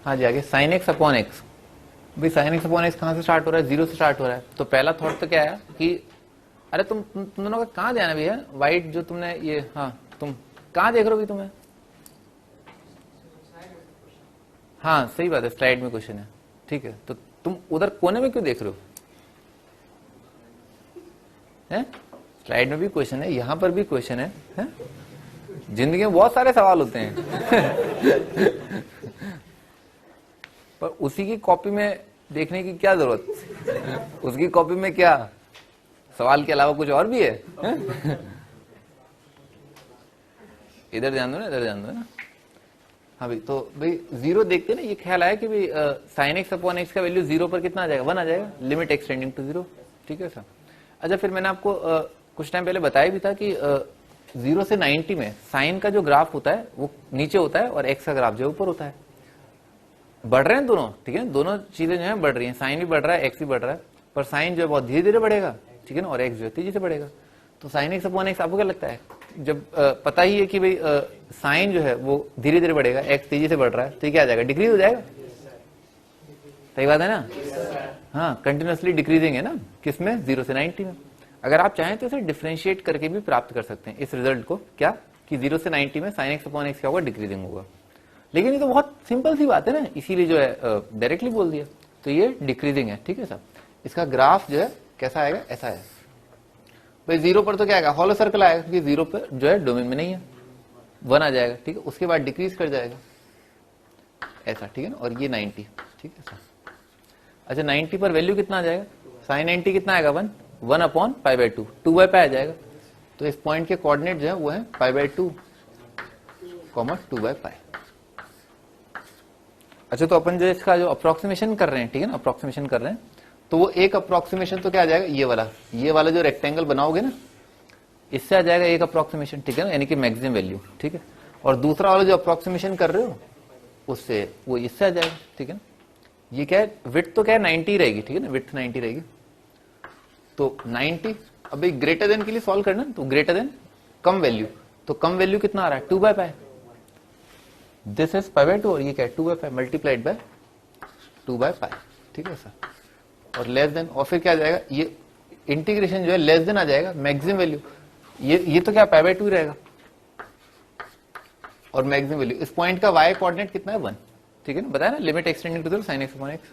हाँ जी, आगे साइन एक्स अपॉन एक्स। भाई साइन एक्स अपॉन एक्स कहां से स्टार्ट हो रहा है, 0 से स्टार्ट हो रहा है। तो पहला थॉट तो क्या है कि अरे तुम दोनों का कहां ध्यान है भैया, वाइट जो तुमने ये, हाँ तुम कहां देख रहे हो भी तुम्हें, हाँ सही बात है, स्लाइड में क्वेश्चन है, ठीक है, तो तुम उधर कोने में क्यों देख रहे हो, हैं? स्लाइड में भी क्वेश्चन है, यहां पर भी क्वेश्चन है? जिंदगी में बहुत सारे सवाल होते हैं पर उसी की कॉपी में देखने की क्या जरूरत, उसकी कॉपी में क्या सवाल के अलावा कुछ और भी है? इधर ध्यान दो ना, इधर ध्यान दो ना। हाँ भाई, तो भाई 0 देखते ना, ये ख्याल आया कि भाई साइन एक्स अपॉन एक्स का वैल्यू 0 पर कितना आ जाएगा, 1 आ जाएगा, लिमिट एक्सटेंडिंग टू 0, ठीक है सर। अच्छा, फिर मैंने आपको कुछ टाइम पहले बताया भी था कि 0 से 90 में साइन का जो ग्राफ होता है वो नीचे होता है और एक्स का ग्राफ जो ऊपर होता है। बढ़ रहे हैं दोनों, ठीक है, दोनों चीजें जो है बढ़ रही हैं, साइन भी बढ़ रहा है, एक्स भी बढ़ रहा है, पर साइन जो है बहुत धीरे धीरे बढ़ेगा, ठीक है ना, और एक्स जो है तेजी से बढ़ेगा। तो साइन एक्स अपॉन एक्स आपको क्या लगता है, जब पता ही है कि भाई साइन जो है वो धीरे धीरे बढ़ेगा, एक्स तेजी से बढ़ रहा है, तो क्या आ जाएगा, डिक्रीज हो जाएगा, सही बात है ना? हाँ, कंटिन्यूसली डिक्रीजिंग है ना, किसमें, 0 से 90 में। अगर आप चाहें तो इसे डिफरेंशिएट करके भी प्राप्त कर सकते हैं इस रिजल्ट को, क्या कि 0 से 90 में साइन एक्स अपॉन एक्स क्या होगा, डिक्रीजिंग होगा। लेकिन ये तो बहुत सिंपल सी बात है ना, इसीलिए जो है डायरेक्टली बोल दिया, तो ये डिक्रीजिंग है, ठीक है सर। इसका ग्राफ जो है कैसा आएगा, ऐसा है भाई, 0 पर तो क्या आएगा, हॉलो सर्कल आएगा, क्योंकि 0 पर जो है डोमेन में नहीं है, 1 आ जाएगा, ठीक है, उसके बाद डिक्रीज कर जाएगा ऐसा, ठीक है ना, और ये 90, ठीक है सर। अच्छा, 90 पर वैल्यू कितना आ जाएगा, साइन 90 कितना आएगा, 1 अपॉन पाई बाई 2, 2/π आ जाएगा। तो इस पॉइंट के कोऑर्डिनेट जो है वो है π/2, 2/π। अच्छा, तो अपन जो इसका जो अप्रोक्सीमेशन कर रहे हैं, ठीक है ना, अप्रोक्सीमेशन कर रहे हैं, तो वो एक अप्रोक्सीमेशन तो क्या आ जाएगा, ये वाला जो रेक्टेंगल बनाओगे ना, इससे आ जाएगा एक अप्रोक्सीमेशन, ठीक है ना, यानी कि मैक्सिमम वैल्यू, ठीक है। और दूसरा वाला जो अप्रोक्सीमेशन कर रहे हो उससे वो इससे आ जाएगा, ठीक है ना। ये क्या है, विड्थ तो क्या है 90 रहेगी, ठीक है ना, विड्थ 90 रहेगी, तो 90। अब ग्रेटर देन के लिए सॉल्व करना, तो ग्रेटर देन कम वैल्यू, तो कम वैल्यू कितना आ रहा है, 2/π, दिस इज π/2, और ये क्या है 2/π मल्टीप्लाइड बाय 2/π, ठीक है सर। और लेस देन, और फिर क्या आ जाएगा, ये इंटीग्रेशन जो है लेस देन आ जाएगा मैक्सिमम वैल्यू, ये तो क्या π/2 रहेगा, और मैक्सिमम वैल्यू, इस पॉइंट का y कोऑर्डिनेट कितना है, 1, ठीक है ना, बताया ना, limit x tending to 0 sine x upon x.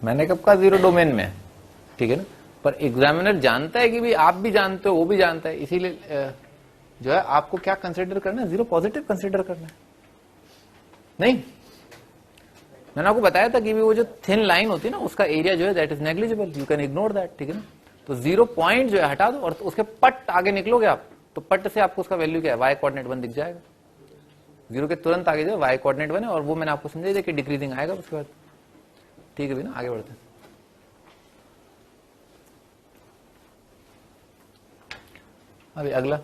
मैंने कब कहा 0 डोमेन में, ठीक है ना, पर एग्जामिनर जानता है कि भी आप भी जानते हो, वो भी जानता है, इसीलिए जो है आपको क्या कंसिडर करना है, जीरो पॉजिटिव कंसिडर करना है। नहीं, मैंने आपको बताया था कि वो जो थिन लाइन होती है ना, उसका एरिया जो है that is negligible, you can ignore that, ठीक है ना। तो 0 पॉइंट जो है हटा दो और तो उसके पट आगे निकलोगे आप, तो पट से आपको उसका वैल्यू क्या है, y कोऑर्डिनेट 1 दिख जाएगा। 0 के तुरंत आगे जो y कोऑर्डिनेट 1 है, और वो मैंने आपको समझाई थी कि डिक्रीजिंग आएगा उसके बाद। ठीक है भी ना, आगे बढ़ते हैं। अभी अगला,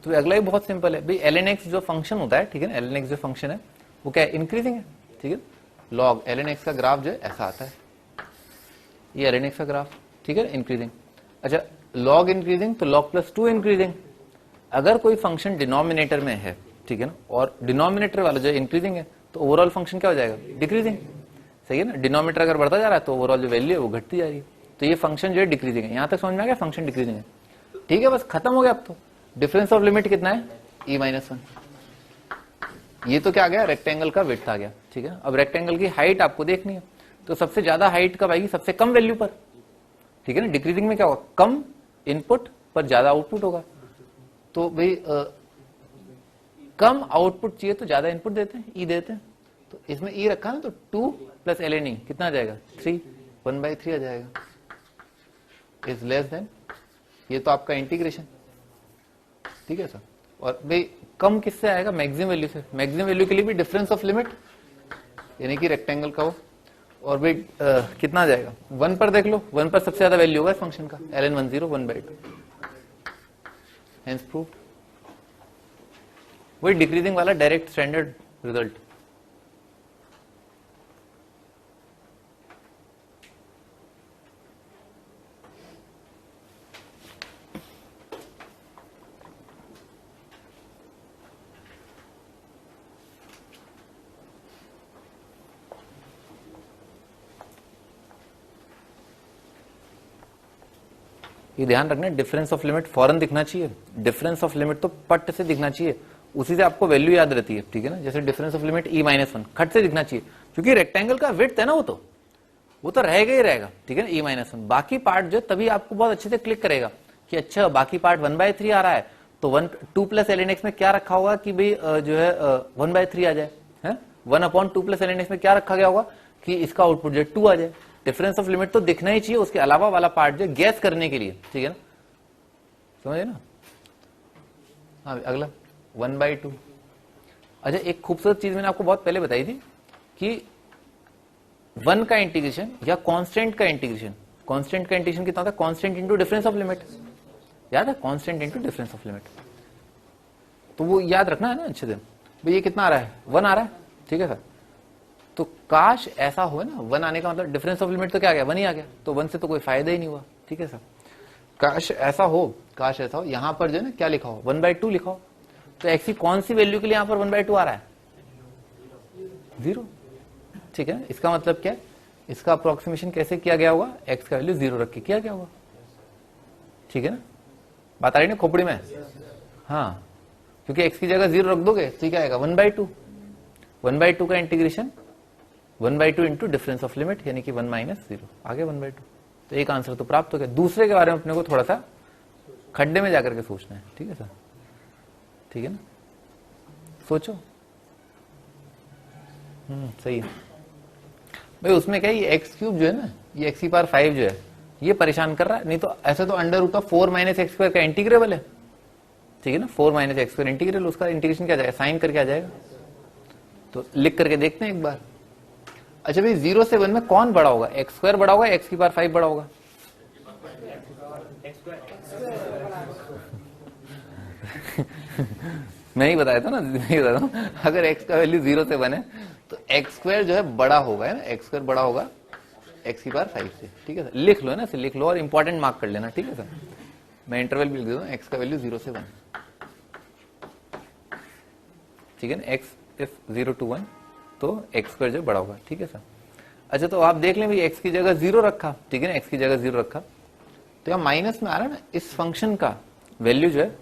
तो अगला ही बहुत सिंपल है भाई, ln x जो फंक्शन होता है, ठीक है ना, ln x जो फंक्शन है वो क्या है, इंक्रीजिंग है, ठीक है। लॉग ln x का ग्राफ जो है ऐसा आता है, ये ln x का ग्राफ, ठीक है, इंक्रीजिंग। अच्छा, लॉग इंक्रीजिंग तो log प्लस 2 इंक्रीजिंग। अगर कोई फंक्शन डिनोमिनेटर में है, ठीक है ना, और डिनोमिनेटर वाला जो इंक्रीजिंग है, तो ओवरऑल फंक्शन क्या हो जाएगा, डिक्रीजिंग। सही है ना, डिनोमिनेटर अगर बढ़ता जा रहा है तो ओवरऑल जो वैल्यू है वो घटती जा रही है, तो ये फंक्शन जो है डिक्रीजिंग है। यहां तक समझ में आ गया, फंक्शन डिक्रीजिंग है, ठीक है, बस खत्म हो गया। अब तो डिफरेंस ऑफ लिमिट कितना है, e-1। ये तो क्या आ गया, रेक्टेंगल का विड्थ आ गया, ठीक है। अब रेक्टेंगल की हाइट आपको देखनी है, तो सबसे ज्यादा हाइट कब आएगी, सबसे कम वैल्यू पर, ठीक है ना। डिक्रीजिंग में क्या होगा, कम इनपुट पर ज्यादा आउटपुट होगा। तो भाई कम आउटपुट चाहिए तो ज्यादा इनपुट देते हैं, ई देते हैं। तो इसमें ई रखा ना, तो 2 प्लस ln e कितना आ जाएगा, 3, 1/3 आ जाएगा, इज लेस देन, ये तो आपका इंटीग्रेशन, ठीक है सर। और भाई कम किससे आएगा, मैक्सिमम वैल्यू से। मैक्सिमम वैल्यू के लिए भी डिफरेंस ऑफ लिमिट, यानी कि रेक्टेंगल का हो, और भाई कितना आ जाएगा, 1 पर देख लो, 1 पर सबसे ज्यादा वैल्यू होगा इस फंक्शन का, ln 1 0 1/2, हेंस प्रूव्ड। वही डिक्रीजिंग वाला डायरेक्ट स्टैंडर्ड रिजल्ट। ये ध्यान रखना, डिफरेंस ऑफ लिमिट फौरन दिखना चाहिए, डिफरेंस ऑफ लिमिट तो पट से दिखना चाहिए, उसी से आपको वैल्यू याद रहती है, ठीक है ना। जैसे डिफरेंस ऑफ लिमिट e-1 खट से दिखना चाहिए, क्योंकि रेक्टेंगल का विड्थ है ना, वो तो रहेगा ही रहेगा, ठीक है ना, e-1। बाकी पार्ट जो तभी आपको बहुत अच्छे से क्लिक करेगा कि अच्छा बाकी पार्ट 1/3 आ रहा है, तो 2 प्लस ln x में क्या रखा होगा कि भाई जो है 1/3 आ जाए, है 1/2 प्लस ln x में क्या रखा गया होगा कि इसका आउटपुट जो है 2 आ जाए। डिफरेंस ऑफ लिमिट तो दिखना ही चाहिए, उसके अलावा वाला पार्ट जो गैस करने के लिए, ठीक है ना, समझे ना। हाँ अगला 1/2। अच्छा, एक खूबसूरत चीज मैंने आपको बहुत पहले बताई थी कि 1 का इंटीग्रेशन या कांस्टेंट का इंटीग्रेशन, कांस्टेंट का इंटीग्रेशन कितना होता है, constant into difference of limit, याद है, constant into difference of limit. तो वो याद रखना है ना अच्छे से। भाई ये कितना आ रहा है, 1 आ रहा है, ठीक है सर। तो काश ऐसा हो ना, 1 आने का मतलब डिफरेंस ऑफ लिमिट तो क्या आ गया, 1 ही आ गया, तो 1 से तो कोई फायदा ही नहीं हुआ, ठीक है सर। काश ऐसा हो, काश ऐसा हो, यहां पर जो है ना क्या लिखा हो, 1/2 लिखा हो, तो x की कौन सी वैल्यू के लिए यहां पर 1/2 आ रहा है, 0, ठीक है। इसका मतलब क्या है, इसका अप्रोक्सीमेशन कैसे किया गया होगा, x का वैल्यू 0 रख के किया गया होगा, ठीक है ना, बात आ रही ना खोपड़ी में। हाँ, क्योंकि x की जगह 0 रख दोगे तो क्या आएगा, 1/2, 1/2 का integration 1/2 into difference of limit, यानी कि 1 - 0 आगे 1/2। तो एक आंसर तो प्राप्त हो गया। दूसरे के बारे में अपने को थोड़ा सा खड्डे में जाकर के सोचना है, ठीक है सर, ठीक है ना, सोचो। सही है भाई। उसमें क्या है, ये x³ जो है ना, ये x⁵ जो है ये परेशान कर रहा है, नहीं तो ऐसे तो √4 - x² का इंटीग्रेबल है, ठीक है ना, 4 - x² इंटीग्रल, उसका इंटीग्रेशन क्या जाएगा, साइन करके आ जाएगा। तो लिख करके देखते हैं एक बार। अच्छा भाई 0 से 1 में कौन बड़ा होगा, x² बड़ा होगा, x⁵ बड़ा होगा, मैं ही बताया था ना, नहीं बताया था। अगर x का वैल्यू 0 से 1 है तो x² जो है बड़ा होगा, है ना, x² बड़ा होगा x⁵ से, ठीक है सर। लिख लो ना, इसे लिख लो और इंपॉर्टेंट मार्क कर लेना, ठीक है सर। मैं इंटरवल भी लिख देता हूँ, x का वैल्यू 0 से 1, ठीक है ना, x इफ 0 to 1 तो x² जो बड़ा होगा, ठीक है सर। अच्छा, तो आप देख लें भाई x की जगह 0 रखा, ठीक है ना, x की जगह 0 रखा, तो यहाँ माइनस में आ रहा है ना, इस फंक्शन का वैल्यू जो है,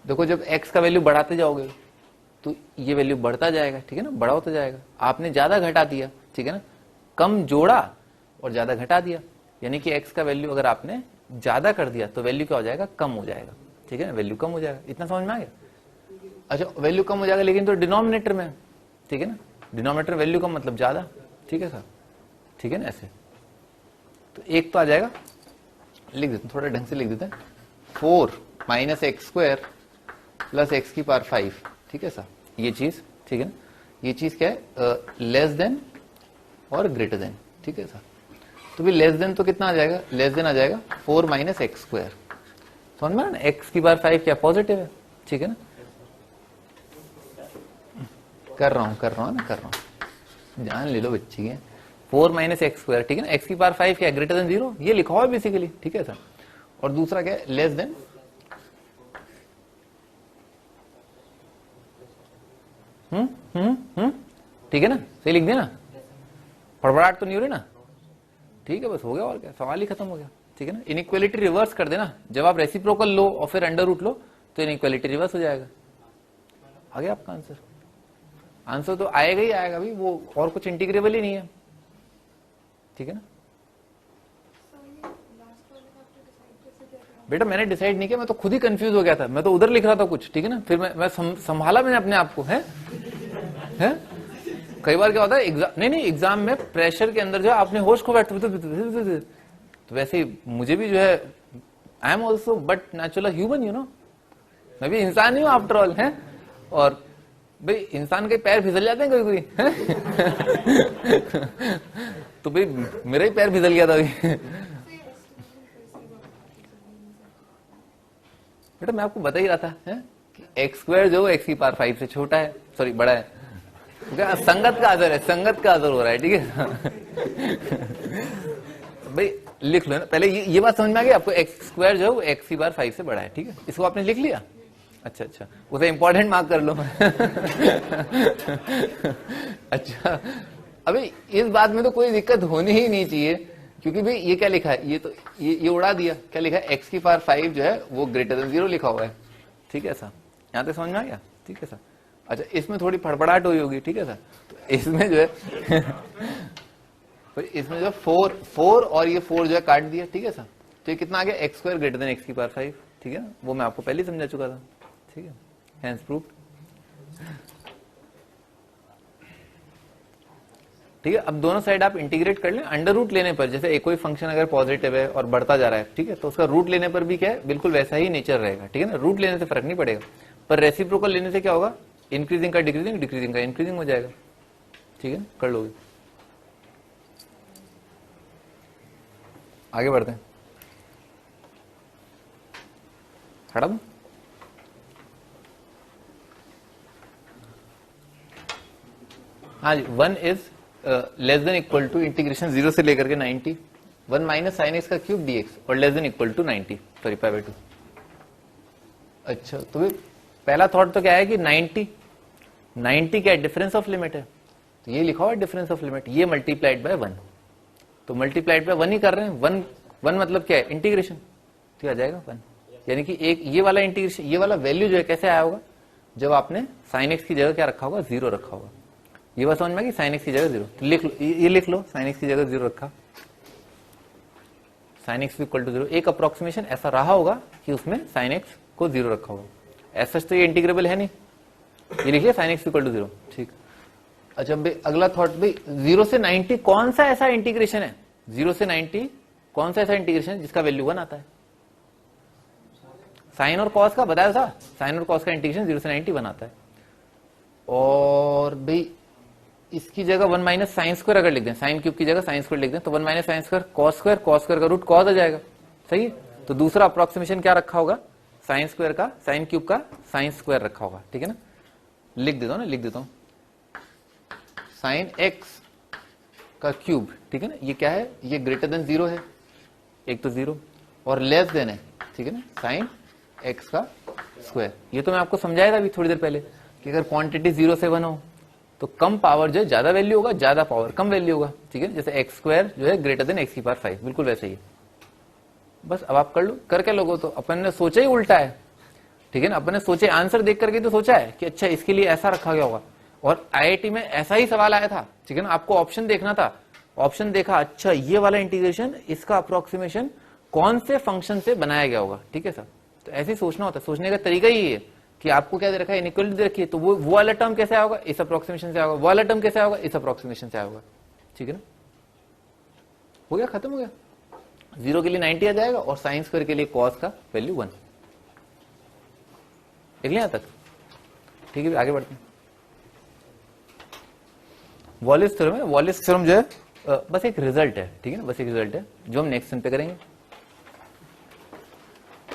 देखो जब x का वैल्यू बढ़ाते जाओगे तो ये वैल्यू बढ़ता जाएगा, ठीक है ना, बड़ा होता जाएगा। आपने ज्यादा घटा दिया, ठीक है ना, कम जोड़ा और ज्यादा घटा दिया, यानी कि x का वैल्यू अगर आपने ज्यादा कर दिया तो वैल्यू क्या हो जाएगा, कम हो जाएगा, ठीक है ना, वैल्यू कम हो जाएगा। इतना समझ में आ गया? अच्छा, वैल्यू कम हो जाएगा लेकिन तो डिनोमिनेटर में, ठीक है ना, डिनोमिनेटर वैल्यू कम मतलब ज्यादा, ठीक है सर, ठीक है ना, ऐसे तो एक तो आ जाएगा, लिख देते हैं थोड़ा ढंग से लिख देते हैं, 4 minus x square plus x की पावर 5, ठीक है सर, ये चीज, ठीक है ना, ये चीज क्या है, लेस देन और ग्रेटर देन, ठीक है सर। तो भी लेस देन तो कितना आ जाएगा, लेस देन आ जाएगा 4 माइनस एक्स स्क्वायर, समझ में ना, एक्स की पावर 5 क्या पॉजिटिव है, ठीक है ना, कर रहा हूं ना, जान ले लो बच्ची है, 4 माइनस एक्स स्क्वायर, ठीक है ना, एक्स की पावर 5 क्या है, ग्रेटर देन 0, ये लिखा हुआ है बेसिकली, ठीक है सर। और दूसरा क्या है, लेस देन ठीक है ना, सही लिख दिया ना, फड़फड़ाहट तो नहीं हो रही ना, ठीक है, बस हो गया, और क्या, सवाल ही खत्म हो गया, ठीक है ना। इनइक्वालिटी रिवर्स कर देना, जब आप रेसिप्रोकल लो और फिर अंडर रूट लो तो इनइक्वालिटी रिवर्स हो जाएगा, आ गया आपका आंसर। आंसर तो आएगा ही आएगा भाई, वो और कुछ इंटीग्रेबल ही नहीं है, ठीक है ना। बेटा मैंने डिसाइड नहीं किया, मैं तो खुद ही कंफ्यूज हो गया था, मैं तो उधर लिख रहा था कुछ, ठीक है ना, फिर मैं संभाला मैंने अपने आप को, है? कई बार क्या होता है एग्जाम, नहीं एग्जाम में प्रेशर के अंदर जो है आपने होश को बैठते, तो वैसे ही मुझे भी जो है, I am also but natural human, you know, मैं भी इंसान ही हूं आफ्टर ऑल, है। और भाई इंसान के पैर फिसल जाते हैं कभी तो भाई मेरा ही पैर फिसल गया था अभी बेटा मैं आपको बता ही रहा था, है कि एक्स स्क्वायर जो एक्स की पावर 5 से छोटा है, सॉरी बड़ा है, संगत का असर है, संगत का असर हो रहा है, ठीक है भाई लिख लो ना पहले, ये बात समझ में आ गई आपको, एक्स स्क्वायर जो है वो एक्स की पावर 5 से बड़ा है, ठीक है, इसको आपने लिख लिया, अच्छा, उसे इंपॉर्टेंट मार्क कर लो अच्छा, अभी इस बात में तो कोई दिक्कत होनी ही नहीं चाहिए, क्योंकि भाई ये क्या लिखा है, ये तो ये उड़ा दिया, क्या लिखा है, एक्स की पावर 5 जो है वो ग्रेटर देन 0 लिखा हुआ है, ठीक है सर, यहाँ तक समझ में आ गया, ठीक है सर। अच्छा इसमें थोड़ी फड़फड़ाहट हुई होगी, ठीक है सर, तो इसमें जो है तो इसमें जो 4 और ये 4 जो है काट दिया, ठीक है सर, तो ये कितना आ गया, x square greater than x की पावर 5, ठीक है ना, वो मैं आपको पहले समझा चुका था, ठीक है, हेंस प्रूफ, ठीक है। अब दोनों साइड आप इंटीग्रेट कर लें, अंडर रूट लेने पर, जैसे एक कोई फंक्शन अगर पॉजिटिव है और बढ़ता जा रहा है, ठीक है, तो उसका रूट लेने पर भी क्या है, बिल्कुल वैसा ही नेचर रहेगा, ठीक है ना, रूट लेने से फर्क नहीं पड़ेगा, पर रेसिप्रोकल लेने से क्या होगा, इंक्रीजिंग का डिक्रीजिंग, डिक्रीजिंग का इंक्रीजिंग हो जाएगा, ठीक है, कर लोगे। आगे बढ़ते हैं, हटा दूं? हाँ जी, 1 is less than equal to integration 0 से लेकर के 90, 1 माइनस साइन एक्स का क्यूब डीएक्स, और less than equal to 90, sorry π/2। अच्छा तो पहला थॉट तो क्या है कि 90 क्या डिफरेंस ऑफ लिमिट है, तो ये लिखा हुआ डिफरेंस ऑफ लिमिट, ये मल्टीप्लाइड बाय 1, तो मल्टीप्लाइड बाय 1 ही कर रहे हैं, 1 मतलब क्या है, इंटीग्रेशन, तो आ जाएगा 1, यानी कि एक ये वाला इंटीग्रेशन, ये वाला वैल्यू जो है कैसे आया होगा, जब आपने साइन एक्स की जगह क्या रखा होगा, 0 रखा होगा, ये बात समझ में कि साइन एक्स की जगह 0, तो लिख लो, ये लिख लो, साइन एक्स की जगह 0 रखा, साइन एक्स इक्वल टू 0, एक अप्रोक्सीमेशन ऐसा रहा होगा कि उसमें साइन एक्स को 0 रखा होगा, ऐसा तो ये इंटीग्रेबल है नहीं, ये लिखिए साइन एक्स इक्वल टू 0, ठीक। अच्छा भाई अगला थॉट, भाई 0 से 90 कौन सा ऐसा इंटीग्रेशन है, 0 से 90 कौन सा ऐसा इंटीग्रेशन है जिसका वैल्यू 1 आता है, साइन और कॉस का बताया था, साइन और कॉस का इंटीग्रेशन 0 से 90 1 आता है, और भाई इसकी जगह 1 माइनस साइन स्क्वायर अगर लिख दें, साइन क्यूब की जगह साइन स्क्वायर लिख दें, तो 1 minus sine square cos square, cos square का रूट कॉस आ जाएगा, सही है, तो दूसरा अप्रोक्सीमेशन क्या रखा होगा, साइन स्क्वायर का, साइन क्यूब का साइन स्क्वायर रखा होगा, ठीक है ना, लिख देता हूं ना, लिख देता हूं, साइन एक्स का क्यूब, ठीक है ना, ये क्या है, ये ग्रेटर देन 0 है, एक तो 0 और लेस देन है, ठीक है ना, साइन एक्स का स्क्वायर, ये तो मैं आपको समझाया था अभी थोड़ी देर पहले कि अगर क्वांटिटी 0 से 1 हो तो कम पावर जो है ज्यादा वैल्यू होगा, ज्यादा पावर कम वैल्यू होगा, ठीक है, जैसे एक्स स्क्वायर जो है ग्रेटर देन एक्स की पावर 5, बिल्कुल वैसे ही है, बस अब आप कर लो, कर क्या लोगो, तो अपन ने सोचा ही उल्टा है, ठीक है ना, अपन ने सोचे आंसर देख करके तो सोचा है कि अच्छा इसके लिए ऐसा रखा गया होगा, और आईआईटी में ऐसा ही सवाल आया था, ठीक है ना, आपको ऑप्शन देखना था, ऑप्शन देखा, अच्छा ये वाला इंटीग्रेशन, इसका अप्रोक्सीमेशन कौन से फंक्शन से बनाया गया होगा, ठीक है सर, तो ऐसे ही सोचना होता है, सोचने का तरीका ही है कि आपको क्या दे रखा है, इनइक्वालिटी दे रखी है, तो वो वाला टर्म कैसे आएगा, इस अप्रोक्सीमेशन से आएगा, वो वाला टर्म कैसे आएगा, इस अप्रोक्सीमेशन से आएगा। ठीक है ना, हो गया, खत्म हो गया। 0 के लिए 90 आ जाएगा और साइन स्क्वायर के लिए कॉस का वैल्यू 1। देख लिया तक? ठीक है, आगे बढ़ते हैं। वॉलिस थ्योरम है। वॉलिस थ्योरम जो है बस एक रिजल्ट है, ठीक है ना, बस एक रिजल्ट है जो हम नेक्स्ट दिन पे करेंगे।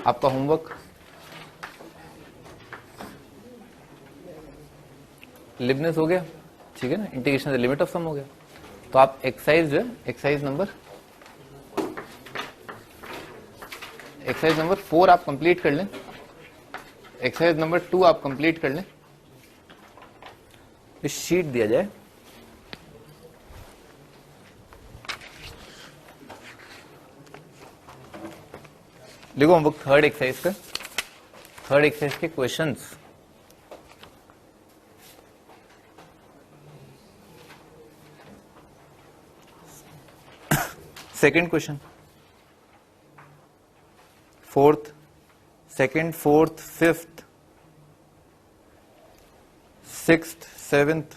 आपका होमवर्क लिबनेस हो गया, ठीक है ना, इंटीग्रेशन द लिमिट ऑफ सम हो गया। तो आप एक्सरसाइज जो है, एक्सरसाइज नंबर 4 आप कंप्लीट कर लें, एक्सरसाइज नंबर 2 आप कंप्लीट कर लें। इस शीट दिया जाए, लिखो हम थर्ड एक्सरसाइज का, थर्ड एक्सरसाइज के questions. Second question, fourth, second, fourth, fifth, sixth, seventh,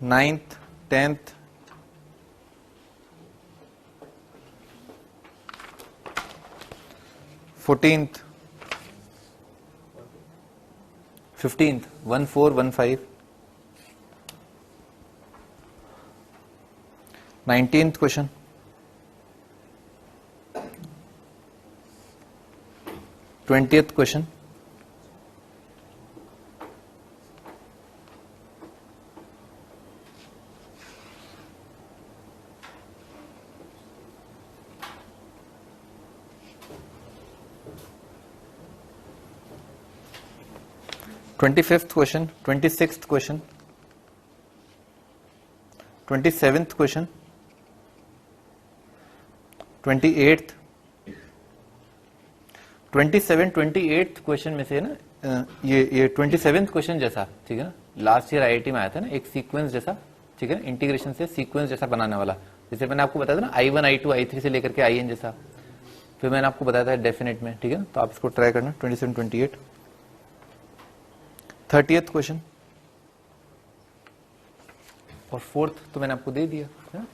ninth, 10th, 14th, 15th, 1, 4, 1, 5, 19th question, 20th question, 25th question, 26th question, 27th question, 28th, 27, 28th question में से ना ये 27th क्वेश्चन जैसा, ठीक है ना, लास्ट ईयर आईआईटी में आया था ना, एक सीक्वेंस जैसा, ठीक है, इंटीग्रेशन से सीक्वेंस जैसा बनाने वाला। जैसे मैंने आपको बताया था ना, I1, I2, I3 से लेकर के IN जैसा, फिर मैंने आपको बताया था डेफिनेट में, ठीक है, तो आप इसको ट्राई करना। 27, 28, 30th क्वेश्चन और 4th तो मैंने आपको दे दिया है?